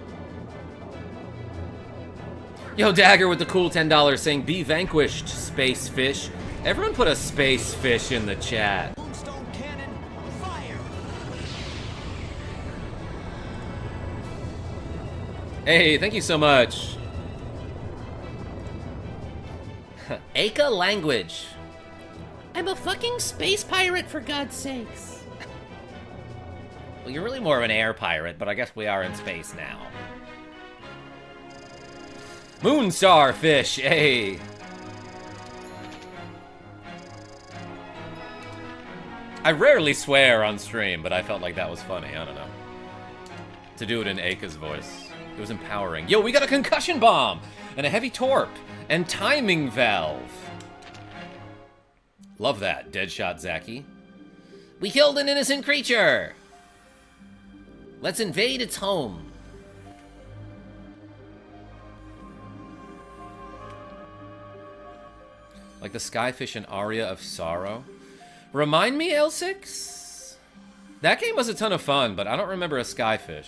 Yo, Dagger with the cool $10 saying, "Be vanquished, space fish." Everyone put a space fish in the chat. Moonstone cannon, fire! Hey, thank you so much. Aka language. I'm a fucking space pirate, for God's sakes. Well, you're really more of an air pirate, but I guess we are in space now. Moonstar fish, hey. I rarely swear on stream, but I felt like that was funny. I don't know. To do it in Aka's voice. It was empowering. Yo, we got a concussion bomb! And a heavy torp! And timing valve! Love that, Deadshot Zaki. We killed an innocent creature! Let's invade its home. Like the Skyfish and Aria of Sorrow. Remind me, L6? That game was a ton of fun, but I don't remember a Skyfish.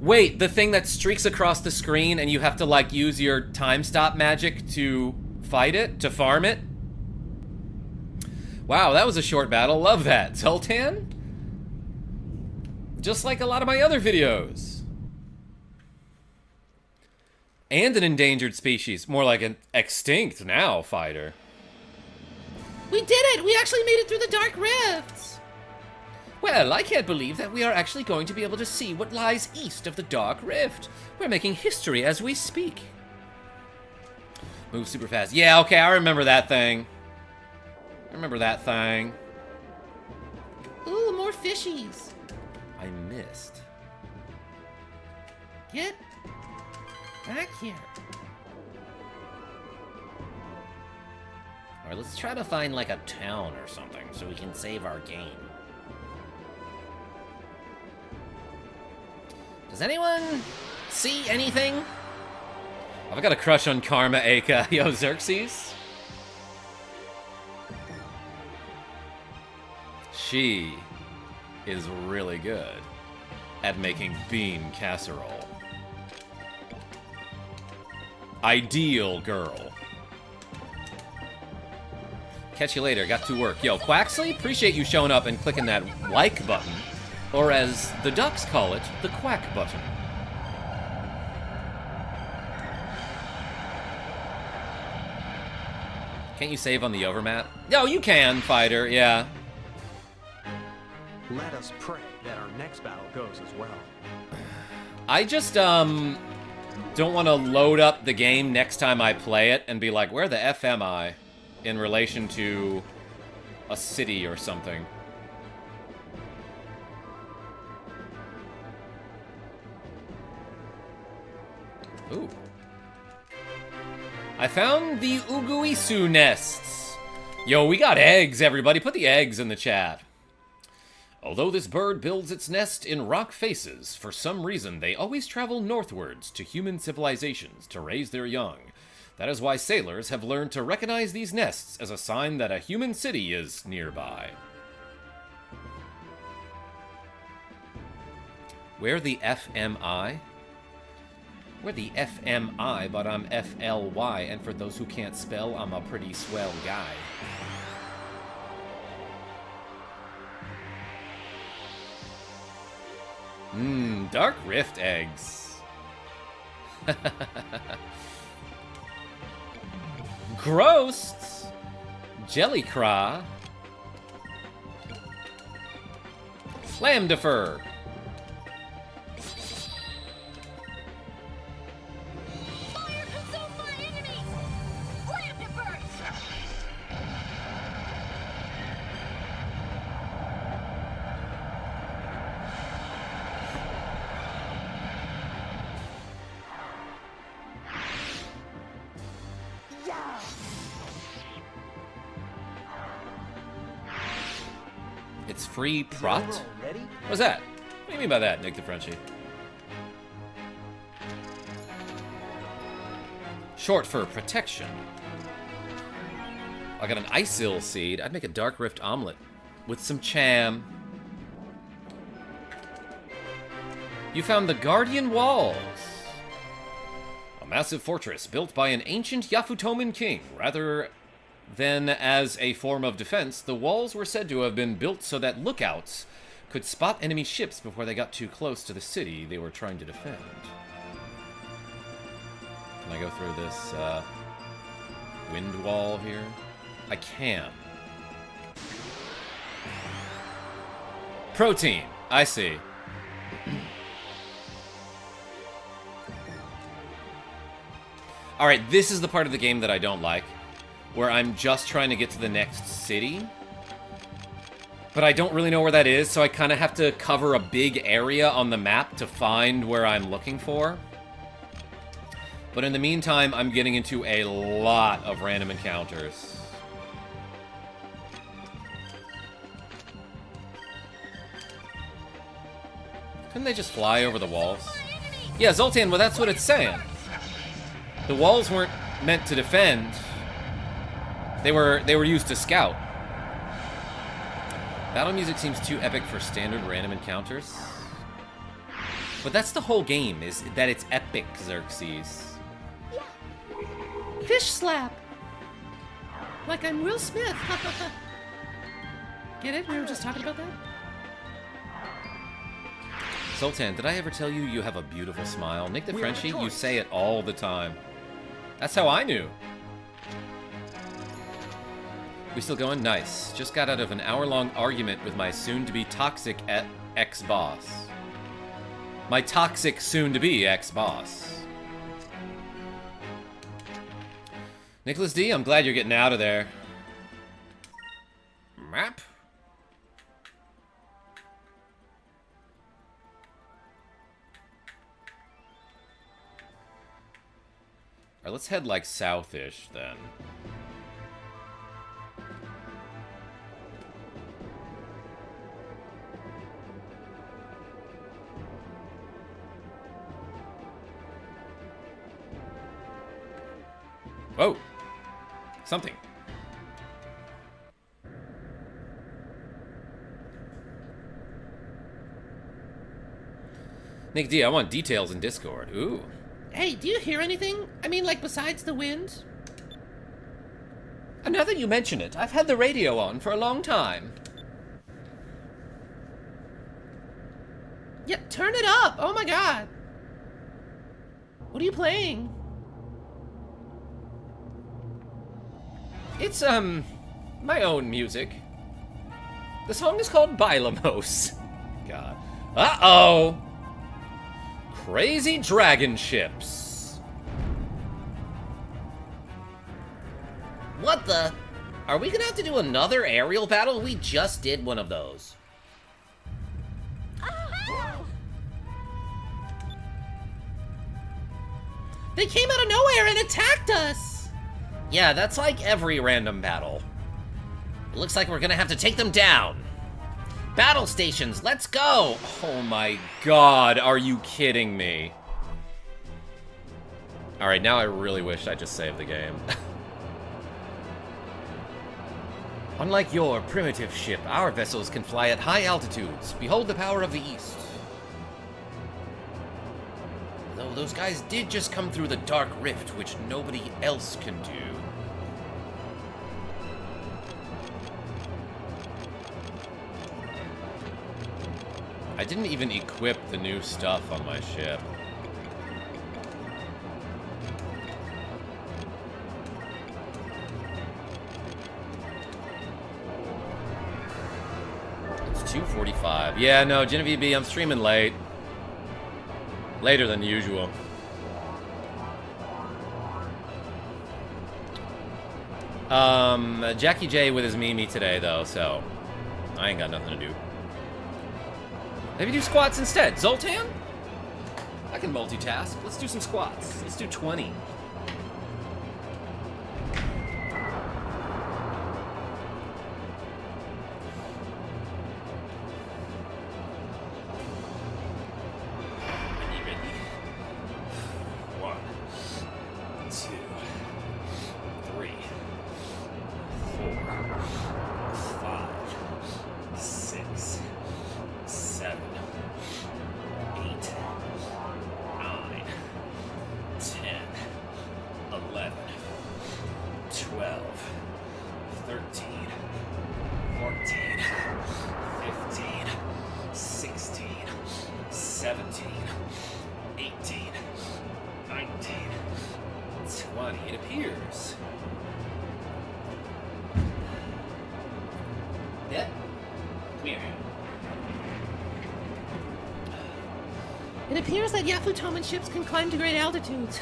Wait, the thing that streaks across the screen and you have to, like, use your time stop magic to fight it, to farm it? Wow, that was a short battle. Love that. Zoltan? Just like a lot of my other videos. And an endangered species. More like an extinct now fighter. We did it! We actually made it through the Dark Rifts! Well, I can't believe that we are actually going to be able to see what lies east of the Dark Rift. We're making history as we speak. Move super fast. Yeah, okay, I remember that thing. I remember that thing. Ooh, more fishies. I missed. Get back here. Alright, let's try to find like a town or something so we can save our game. Does anyone see anything? I've got a crush on Karma, aka Yo Xerxes. She is really good at making bean casserole. Ideal girl. Catch you later, got to work. Yo, Quaxley, appreciate you showing up and clicking that like button. Or as the ducks call it, the quack button. Can't you save on the overmap? No, you can, fighter, yeah. Let us pray that our next battle goes as well. I just, don't want to load up the game next time I play it and be like, where the F am I? In relation to a city or something. Ooh. I found the Uguisu nests. Yo, we got eggs, everybody. Put the eggs in the chat. Although this bird builds its nest in rock faces, for some reason they always travel northwards to human civilizations to raise their young. That is why sailors have learned to recognize these nests as a sign that a human city is nearby. Where the F am I? Where the F am I, but I'm FLY, and for those who can't spell, I'm a pretty swell guy. Dark Rift eggs. Gross! Jellycraw. Lambdefer. Fire consume my enemies! Lambdefer! It's free prot? General, ready? What's that? What do you mean by that, Nick the Frenchie? Short for protection. I got an Isil seed. I'd make a Dark Rift omelet with some cham. You found the Guardian Walls. A massive fortress built by an ancient Yafutoman king. Rather than as a form of defense, the walls were said to have been built so that lookouts could spot enemy ships before they got too close to the city they were trying to defend. Can I go through this wind wall here? I can. Protein. I see. Alright, this is the part of the game that I don't like, where I'm just trying to get to the next city, but I don't really know where that is, so I kind of have to cover a big area on the map to find where I'm looking for. But in the meantime, I'm getting into a lot of random encounters. Couldn't they just fly over the walls? Yeah, Zoltan, well, that's what it's saying. The walls weren't meant to defend. They were used to scout. Battle music seems too epic for standard random encounters. But that's the whole game, is that it's epic, Xerxes. Fish slap. Like I'm Will Smith. Get it? We were just talking about that? Zoltan, did I ever tell you you have a beautiful smile? Nick the Frenchie, you say it all the time. That's how I knew. We still going? Nice. Just got out of an hour-long argument with my soon-to-be toxic ex-boss. My toxic soon-to-be ex-boss. Nicholas D, I'm glad you're getting out of there. Map? Alright, let's head like south-ish then. Whoa! Something. Nick D, I want details in Discord. Ooh. Hey, do you hear anything? I mean, like, besides the wind? Now that you mention it, I've had the radio on for a long time. Yeah, turn it up! Oh my god! What are you playing? It's, my own music. The song is called Bylamos. God. Uh-oh! Crazy dragon ships. What the? Are we gonna have to do another aerial battle? We just did one of those. They came out of nowhere and attacked us! Yeah, that's like every random battle. It looks like we're gonna have to take them down. Battle stations, let's go! Oh my god, are you kidding me? Alright, now I really wish I just saved the game. Unlike your primitive ship, our vessels can fly at high altitudes. Behold the power of the East. Though those guys did just come through the dark rift, which nobody else can do. I didn't even equip the new stuff on my ship. It's 2:45. Yeah, no, Genevieve B, I'm streaming late. Later than usual. Jackie J with his Mimi today, though, so I ain't got nothing to do. Maybe do squats instead. Zoltan? I can multitask. Let's do some squats. Let's do 20. It appears that Yafutoman ships can climb to great altitudes.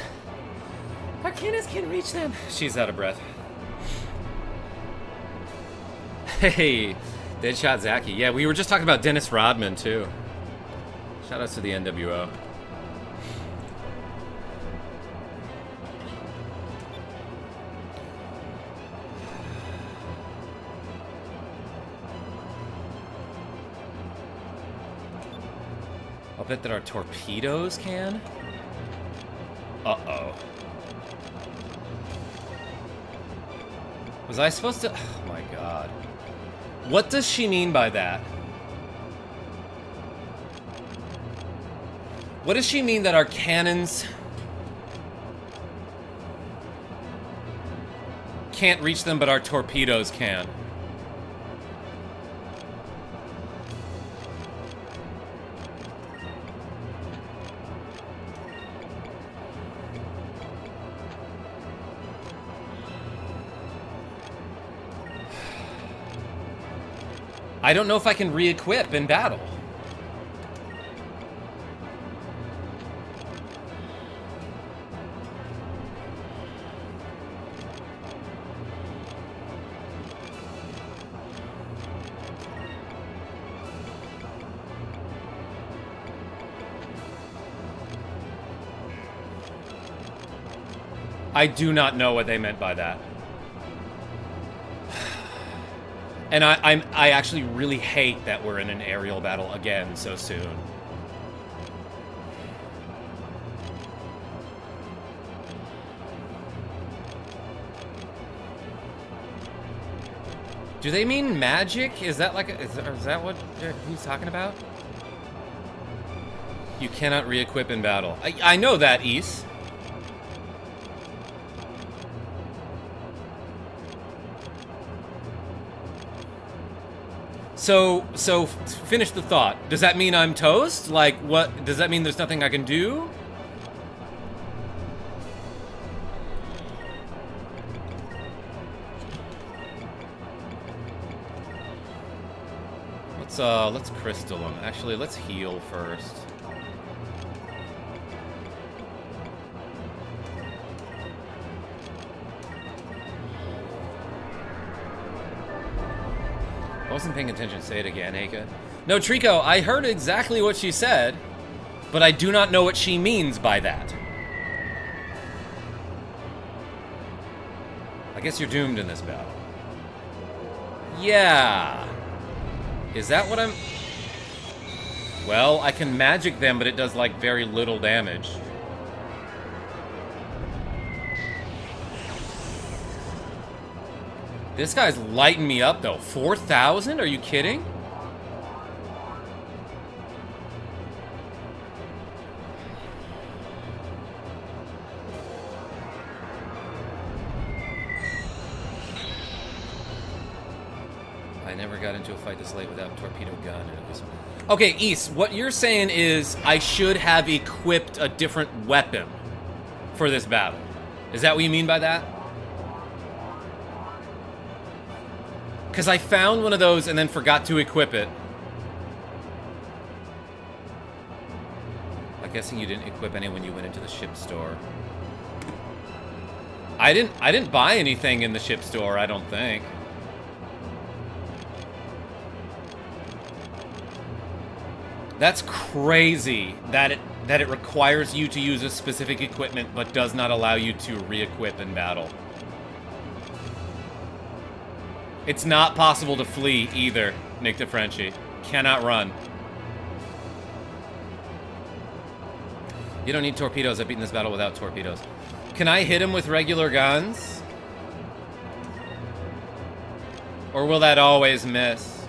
Arcanas can reach them. She's out of breath. Hey, Deadshot Zaki. Yeah, we were just talking about Dennis Rodman, too. Shout outs to the NWO. I'll bet that our torpedoes can. Uh-oh. Was I supposed to... Oh my god. What does she mean by that? What does she mean that our cannons can't reach them, but our torpedoes can? I don't know if I can re-equip in battle. I do not know what they meant by that. And I actually really hate that we're in an aerial battle again so soon. Do they mean magic? Is that like is that what he's talking about? You cannot re-equip in battle. I know that, Ys. So finish the thought. Does that mean I'm toast? Like, what? Does that mean there's nothing I can do? Let's crystal him. Actually, let's heal first. I wasn't paying attention. Say it again, Aka. No, Trico, I heard exactly what she said, but I do not know what she means by that. I guess you're doomed in this battle. Yeah. Is that what I'm... Well, I can magic them, but it does, like, very little damage. This guy's lighting me up, though. 4,000? Are you kidding? I never got into a fight this late without a torpedo gun. Okay, Ys, what you're saying is I should have equipped a different weapon for this battle. Is that what you mean by that? Because I found one of those and then forgot to equip it. I'm guessing you didn't equip any when you went into the ship store. I didn't buy anything in the ship store, I don't think. That's crazy that it requires you to use a specific equipment but does not allow you to re-equip in battle. It's not possible to flee either, Nick DeFrenchie. Cannot run. You don't need torpedoes. I've beaten this battle without torpedoes. Can I hit him with regular guns? Or will that always miss?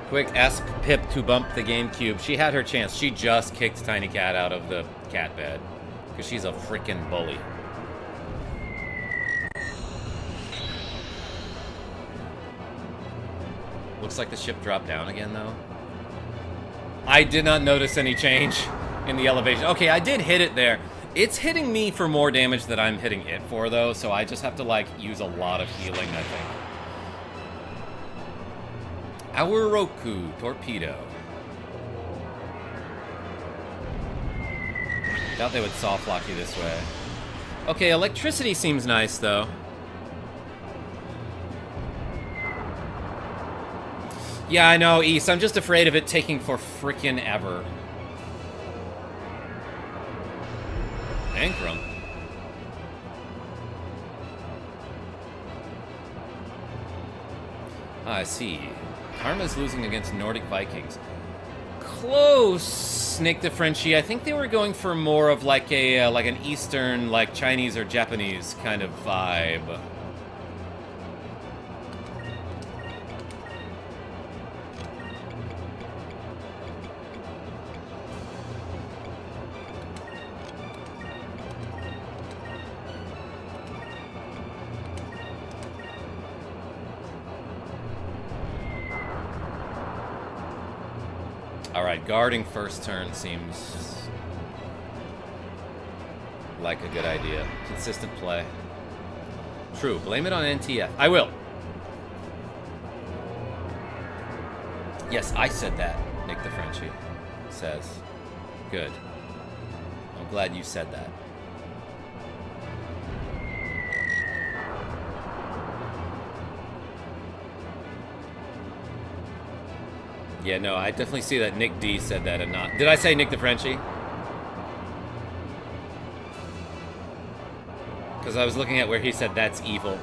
Quick, ask Pip to bump the GameCube. She had her chance. She just kicked Tiny Cat out of the cat bed. Because she's a freaking bully. Looks like the ship dropped down again, though. I did not notice any change in the elevation. Okay, I did hit it there. It's hitting me for more damage than I'm hitting it for, though. So I just have to, like, use a lot of healing, I think. Our Roku torpedo. Doubt they would soft lock you this way. Okay, electricity seems nice though. Yeah, I know, East. I'm just afraid of it taking for frickin' ever. Ankrum. I see. Karma's losing against Nordic Vikings. Close, Nick the Frenchie. I think they were going for more of like a like an Eastern, like Chinese or Japanese kind of vibe. Alright, guarding first turn seems like a good idea. Consistent play. True, blame it on NTF. I will. Yes, I said that, Nick the Frenchie says. Good. I'm glad you said that. Yeah, no, I definitely see that Nick D said that and not... Did I say Nick the Frenchie? Because I was looking at where he said that's evil.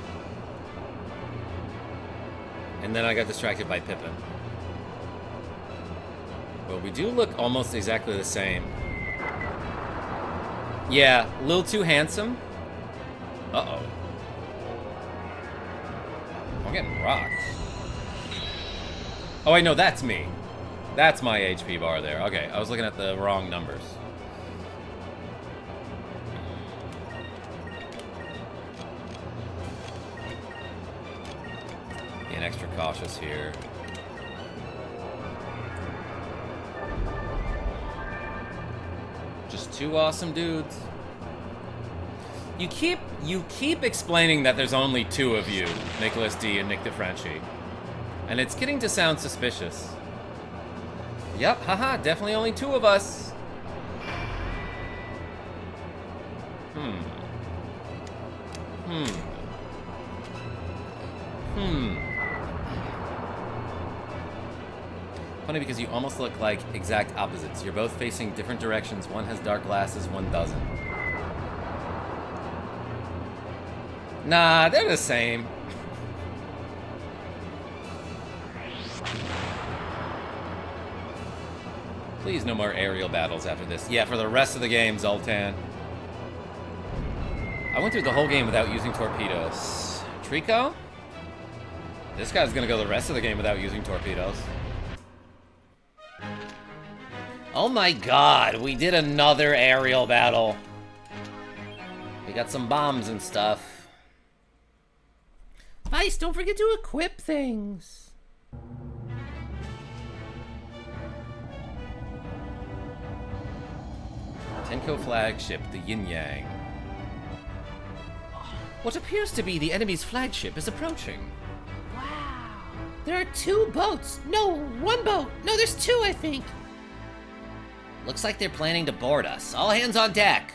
And then I got distracted by Pippin. Well, we do look almost exactly the same. Yeah, a little too handsome. Uh-oh. I'm getting rocked. Oh, wait, no, that's me. That's my HP bar there. Okay, I was looking at the wrong numbers. Being extra cautious here. Just two awesome dudes. You keep explaining that there's only two of you, Nicholas D and Nick the Frenchie. And it's getting to sound suspicious. Yep, haha, definitely only two of us. Funny because you almost look like exact opposites. You're both facing different directions. One has dark glasses, one doesn't. Nah, they're the same. Please, no more aerial battles after this. Yeah, for the rest of the game, Zoltan. I went through the whole game without using torpedoes. Trico? This guy's gonna go the rest of the game without using torpedoes. Oh my god, we did another aerial battle. We got some bombs and stuff. Vice, don't forget to equip things. Tenko flagship, the Yin Yang. What appears to be the enemy's flagship is approaching. Wow. There are two boats. No, one boat. No, there's two, I think. Looks like they're planning to board us. All hands on deck.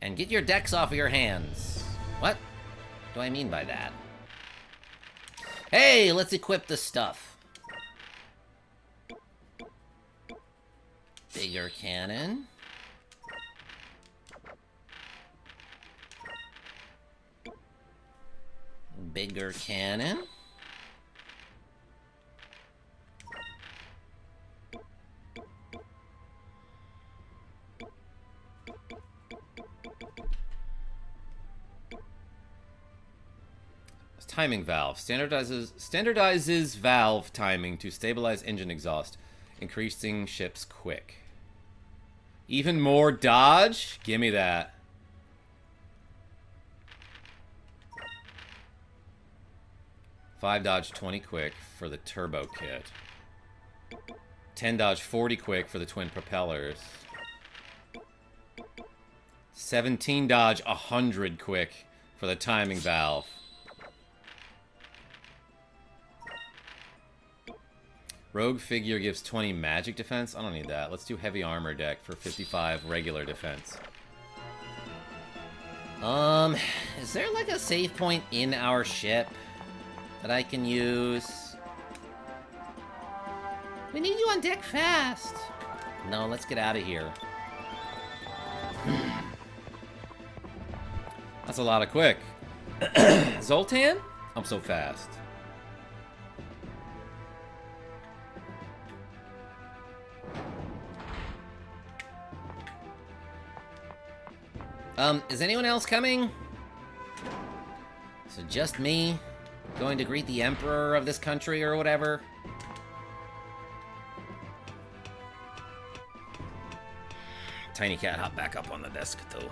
And get your decks off of your hands. What do I mean by that? Hey, let's equip the stuff. Bigger cannon. Bigger cannon. Timing valve. Standardizes valve timing to stabilize engine exhaust, increasing ship's quick. Even more dodge? Gimme that. Five dodge, 20 quick for the turbo kit. 10 dodge, 40 quick for the twin propellers. 17 dodge, 100 quick for the timing valve. Rogue figure gives 20 magic defense. I don't need that. Let's do heavy armor deck for 55 regular defense. Is there like a save point in our ship? that I can use. We need you on deck fast. No, let's get out of here. That's a lot of quick. Zoltan? I'm so fast. Is anyone else coming? So just me going to greet the emperor of this country or whatever? Tiny cat, hop back up on the desk, though.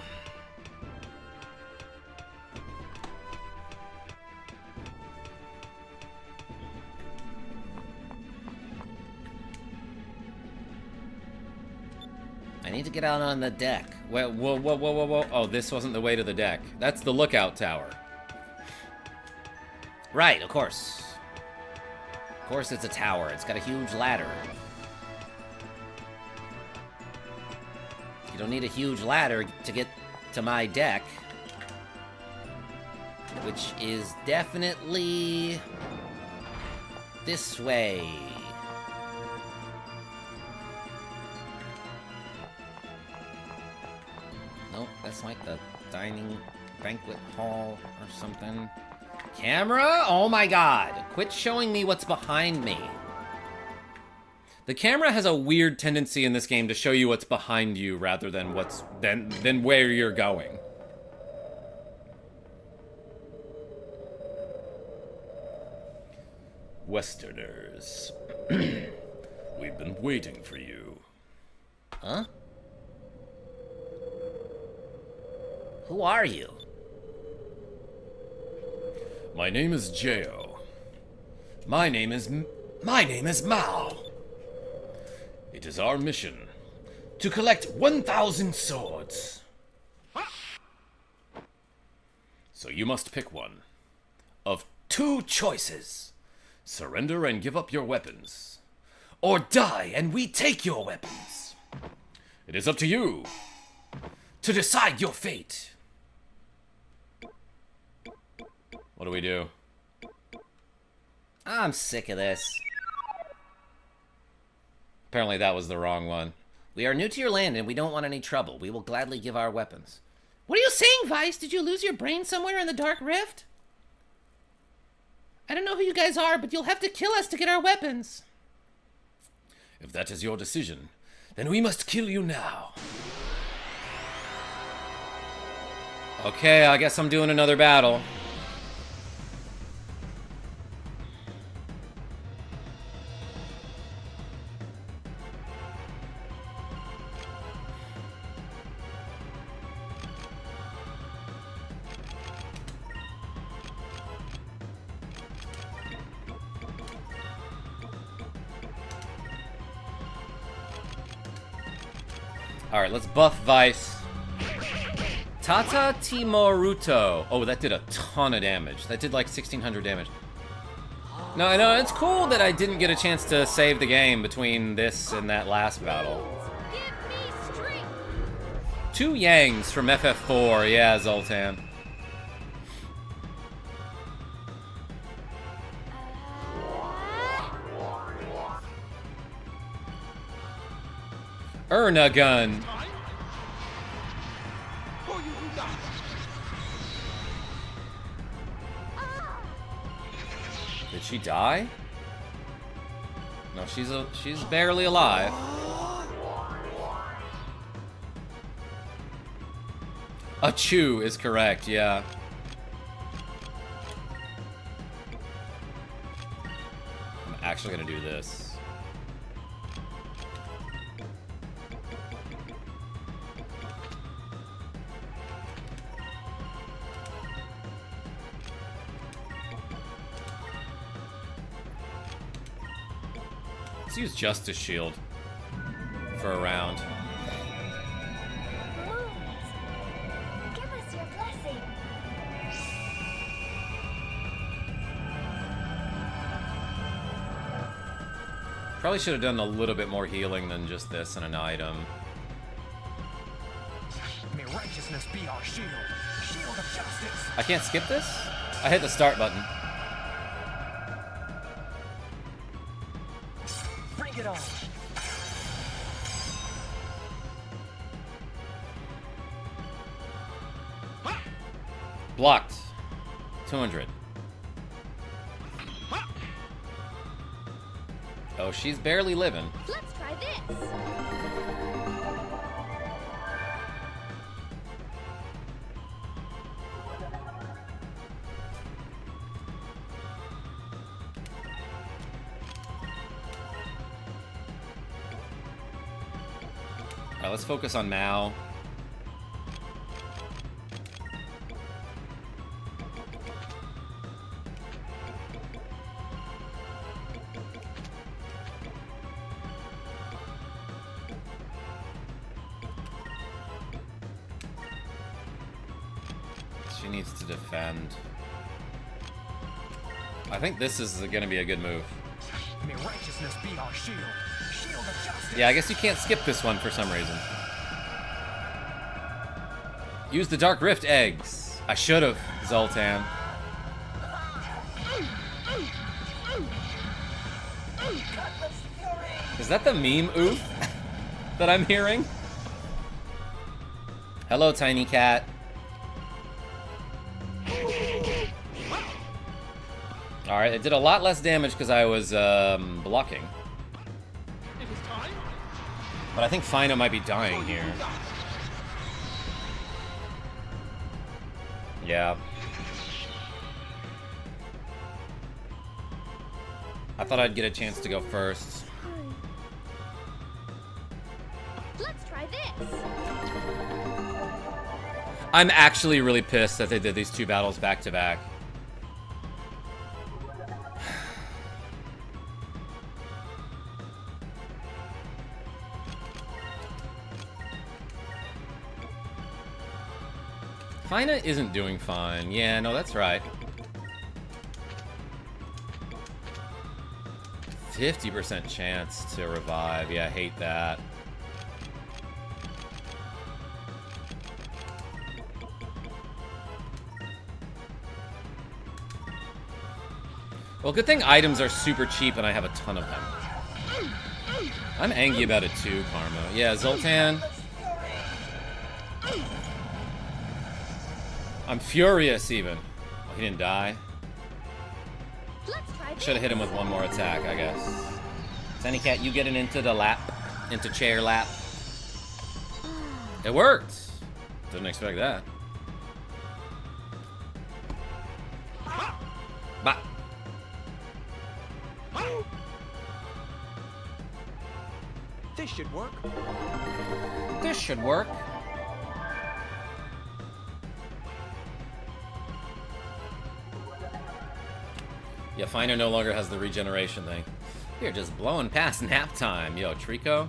I need to get out on the deck. Whoa, whoa, whoa, whoa, whoa, whoa. Oh, this wasn't the way to the deck. That's the lookout tower. Right, of course. Of course it's a tower. It's got a huge ladder. You don't need a huge ladder to get to my deck. Which is definitely this way. Nope, that's like the dining banquet hall or something. Camera? Oh my god. Quit showing me what's behind me. The camera has a weird tendency in this game to show you what's behind you rather than than where you're going. Westerners. We've been waiting for you. Huh? Who are you? My name is Jao. My name is Mao. It is our mission to collect 1,000 swords. So you must pick one of two choices. Surrender and give up your weapons, or die and we take your weapons. It is up to you to decide your fate. What do we do? I'm sick of this. Apparently that was the wrong one. We are new to your land and we don't want any trouble. We will gladly give our weapons. What are you saying, Vice? Did you lose your brain somewhere in the Dark Rift? I don't know who you guys are, but you'll have to kill us to get our weapons. If that is your decision, then we must kill you now. Okay, I guess I'm doing another battle. Alright, let's buff Vice. Tata Timoruto. Oh, that did a ton of damage. That did like 1,600 damage. No, I know, it's cool that I didn't get a chance to save the game between this and that last battle. Give me strength. 2 Yangs from FF4, yeah, Zoltan. Erna gun. Did she die? No, she's barely alive. A chew is correct, yeah. I'm actually gonna do this. Let's use Justice Shield for a round. Give us your blessing. Probably should have done a little bit more healing than just this and an item. May righteousness be our shield. Shield of justice. I can't skip this? I hit the start button. Take it on. Blocked. 200. Oh, she's barely living. Let's try this. Alright, let's focus on Mao. She needs to defend. I think this is going to be a good move. May righteousness be our shield. Shield of justice. Yeah, I guess you can't skip this one for some reason. Use the Dark Rift eggs. I should have, Zoltan. Is that the meme oof that I'm hearing? Hello, tiny cat. Alright, it did a lot less damage because I was blocking. But I think Fino might be dying here. Yeah. I thought I'd get a chance to go first. Let's try this. I'm actually really pissed that they did these two battles back to back. Fina isn't doing fine. Yeah, no, that's right. 50% chance to revive. Yeah, I hate that. Well, good thing items are super cheap and I have a ton of them. I'm angry about it too, Karma. Yeah, Zoltan. I'm furious even. Oh, he didn't die. Let's try this. Should have hit him with one more attack, I guess. Tiny cat, you getting into the lap? Into chair lap? It worked. Didn't expect that. Bah. This should work. This should work. Yeah, Finer no longer has the regeneration thing. You're just blowing past nap time. Yo, Trico.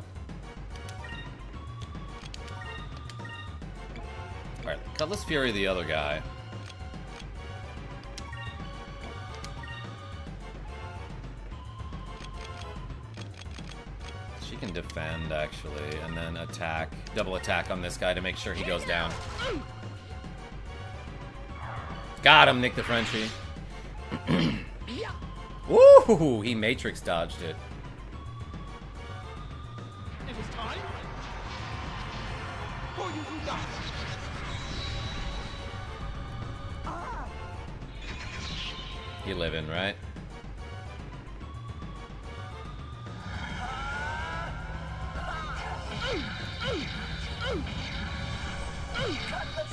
Alright, Cutlass Fury the other guy. She can defend, actually, and then attack. Double attack on this guy to make sure he goes down. Got him, Nick the Frenchie. Woo! He Matrix dodged it. It is time. For you to die. He living, right?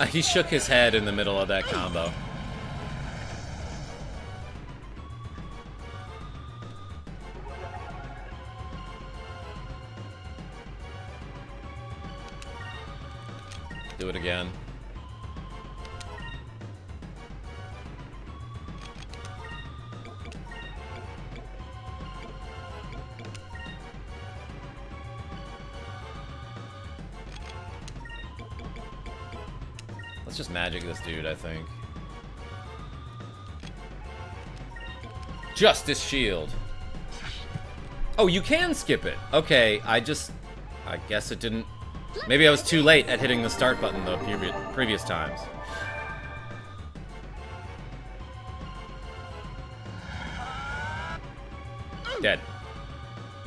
He shook his head in the middle of that combo. Do it again. Let's just magic this dude, I think. Justice Shield. Oh, you can skip it. Okay, I guess it didn't. Maybe I was too late at hitting the start button the previous times. Dead.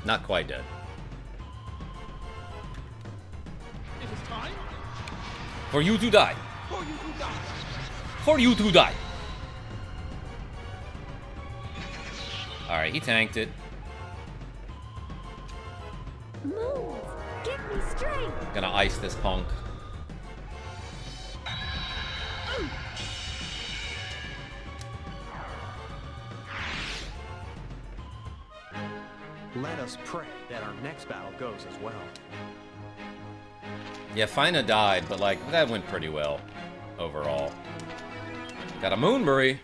Not quite dead. It is time For you to die. for you to die. For you to die. Alright, he tanked it. Move! Give me strength! Gonna ice this punk. Let us pray that our next battle goes as well. Yeah, Fina died, but like, that went pretty well overall. Got a Moonbury.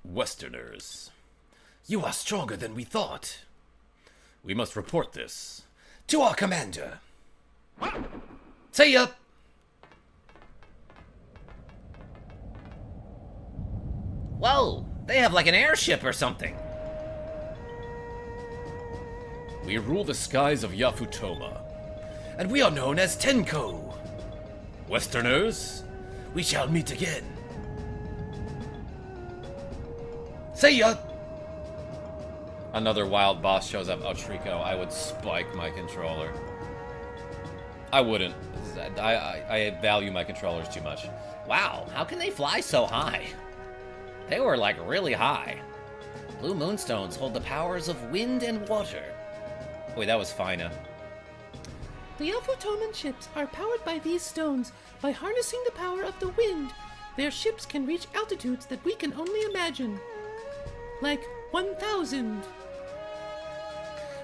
Westerners. You are stronger than we thought. We must report this to our commander. See ya! Whoa, they have like an airship or something. We rule the skies of Yafutoma, and we are known as Tenko. Westerners, we shall meet again. See ya! Another wild boss shows up. Oh, Trico, I would spike my controller. I wouldn't. I value my controllers too much. Wow, how can they fly so high? They were like really high. Blue moonstones hold the powers of wind and water. Wait, that was Fina. The Yafutoman ships are powered by these stones. By harnessing the power of the wind, their ships can reach altitudes that we can only imagine. Like 1,000.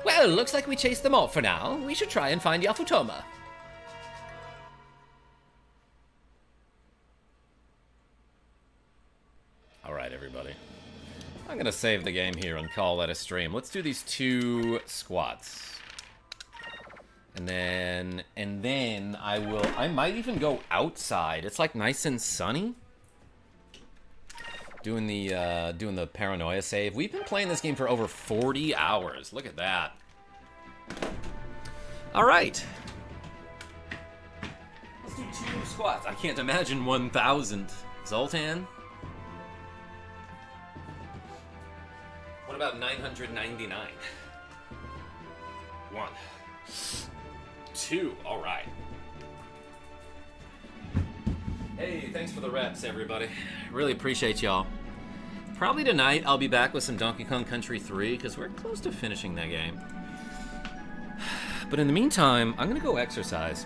Well, looks like we chased them off for now. We should try and find Yafutoma. Alright, everybody. I'm gonna save the game here and call that a stream. Let's do these 2 squats. And then I might even go outside. It's like nice and sunny. Doing the paranoia save. We've been playing this game for over 40 hours. Look at that. Alright. Let's do 2 squats. I can't imagine 1,000. Zoltan? What about 999? 1. 2. Alright. Hey, thanks for the reps, everybody. Really appreciate y'all. Probably tonight I'll be back with some Donkey Kong Country 3, because we're close to finishing that game. But in the meantime, I'm gonna go exercise.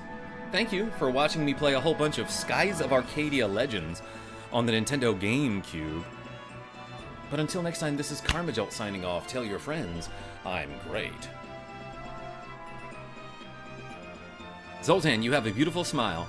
Thank you for watching me play a whole bunch of Skies of Arcadia Legends on the Nintendo GameCube. But until next time, this is KarmaJolt signing off. Tell your friends, I'm great. Zoltan, you have a beautiful smile.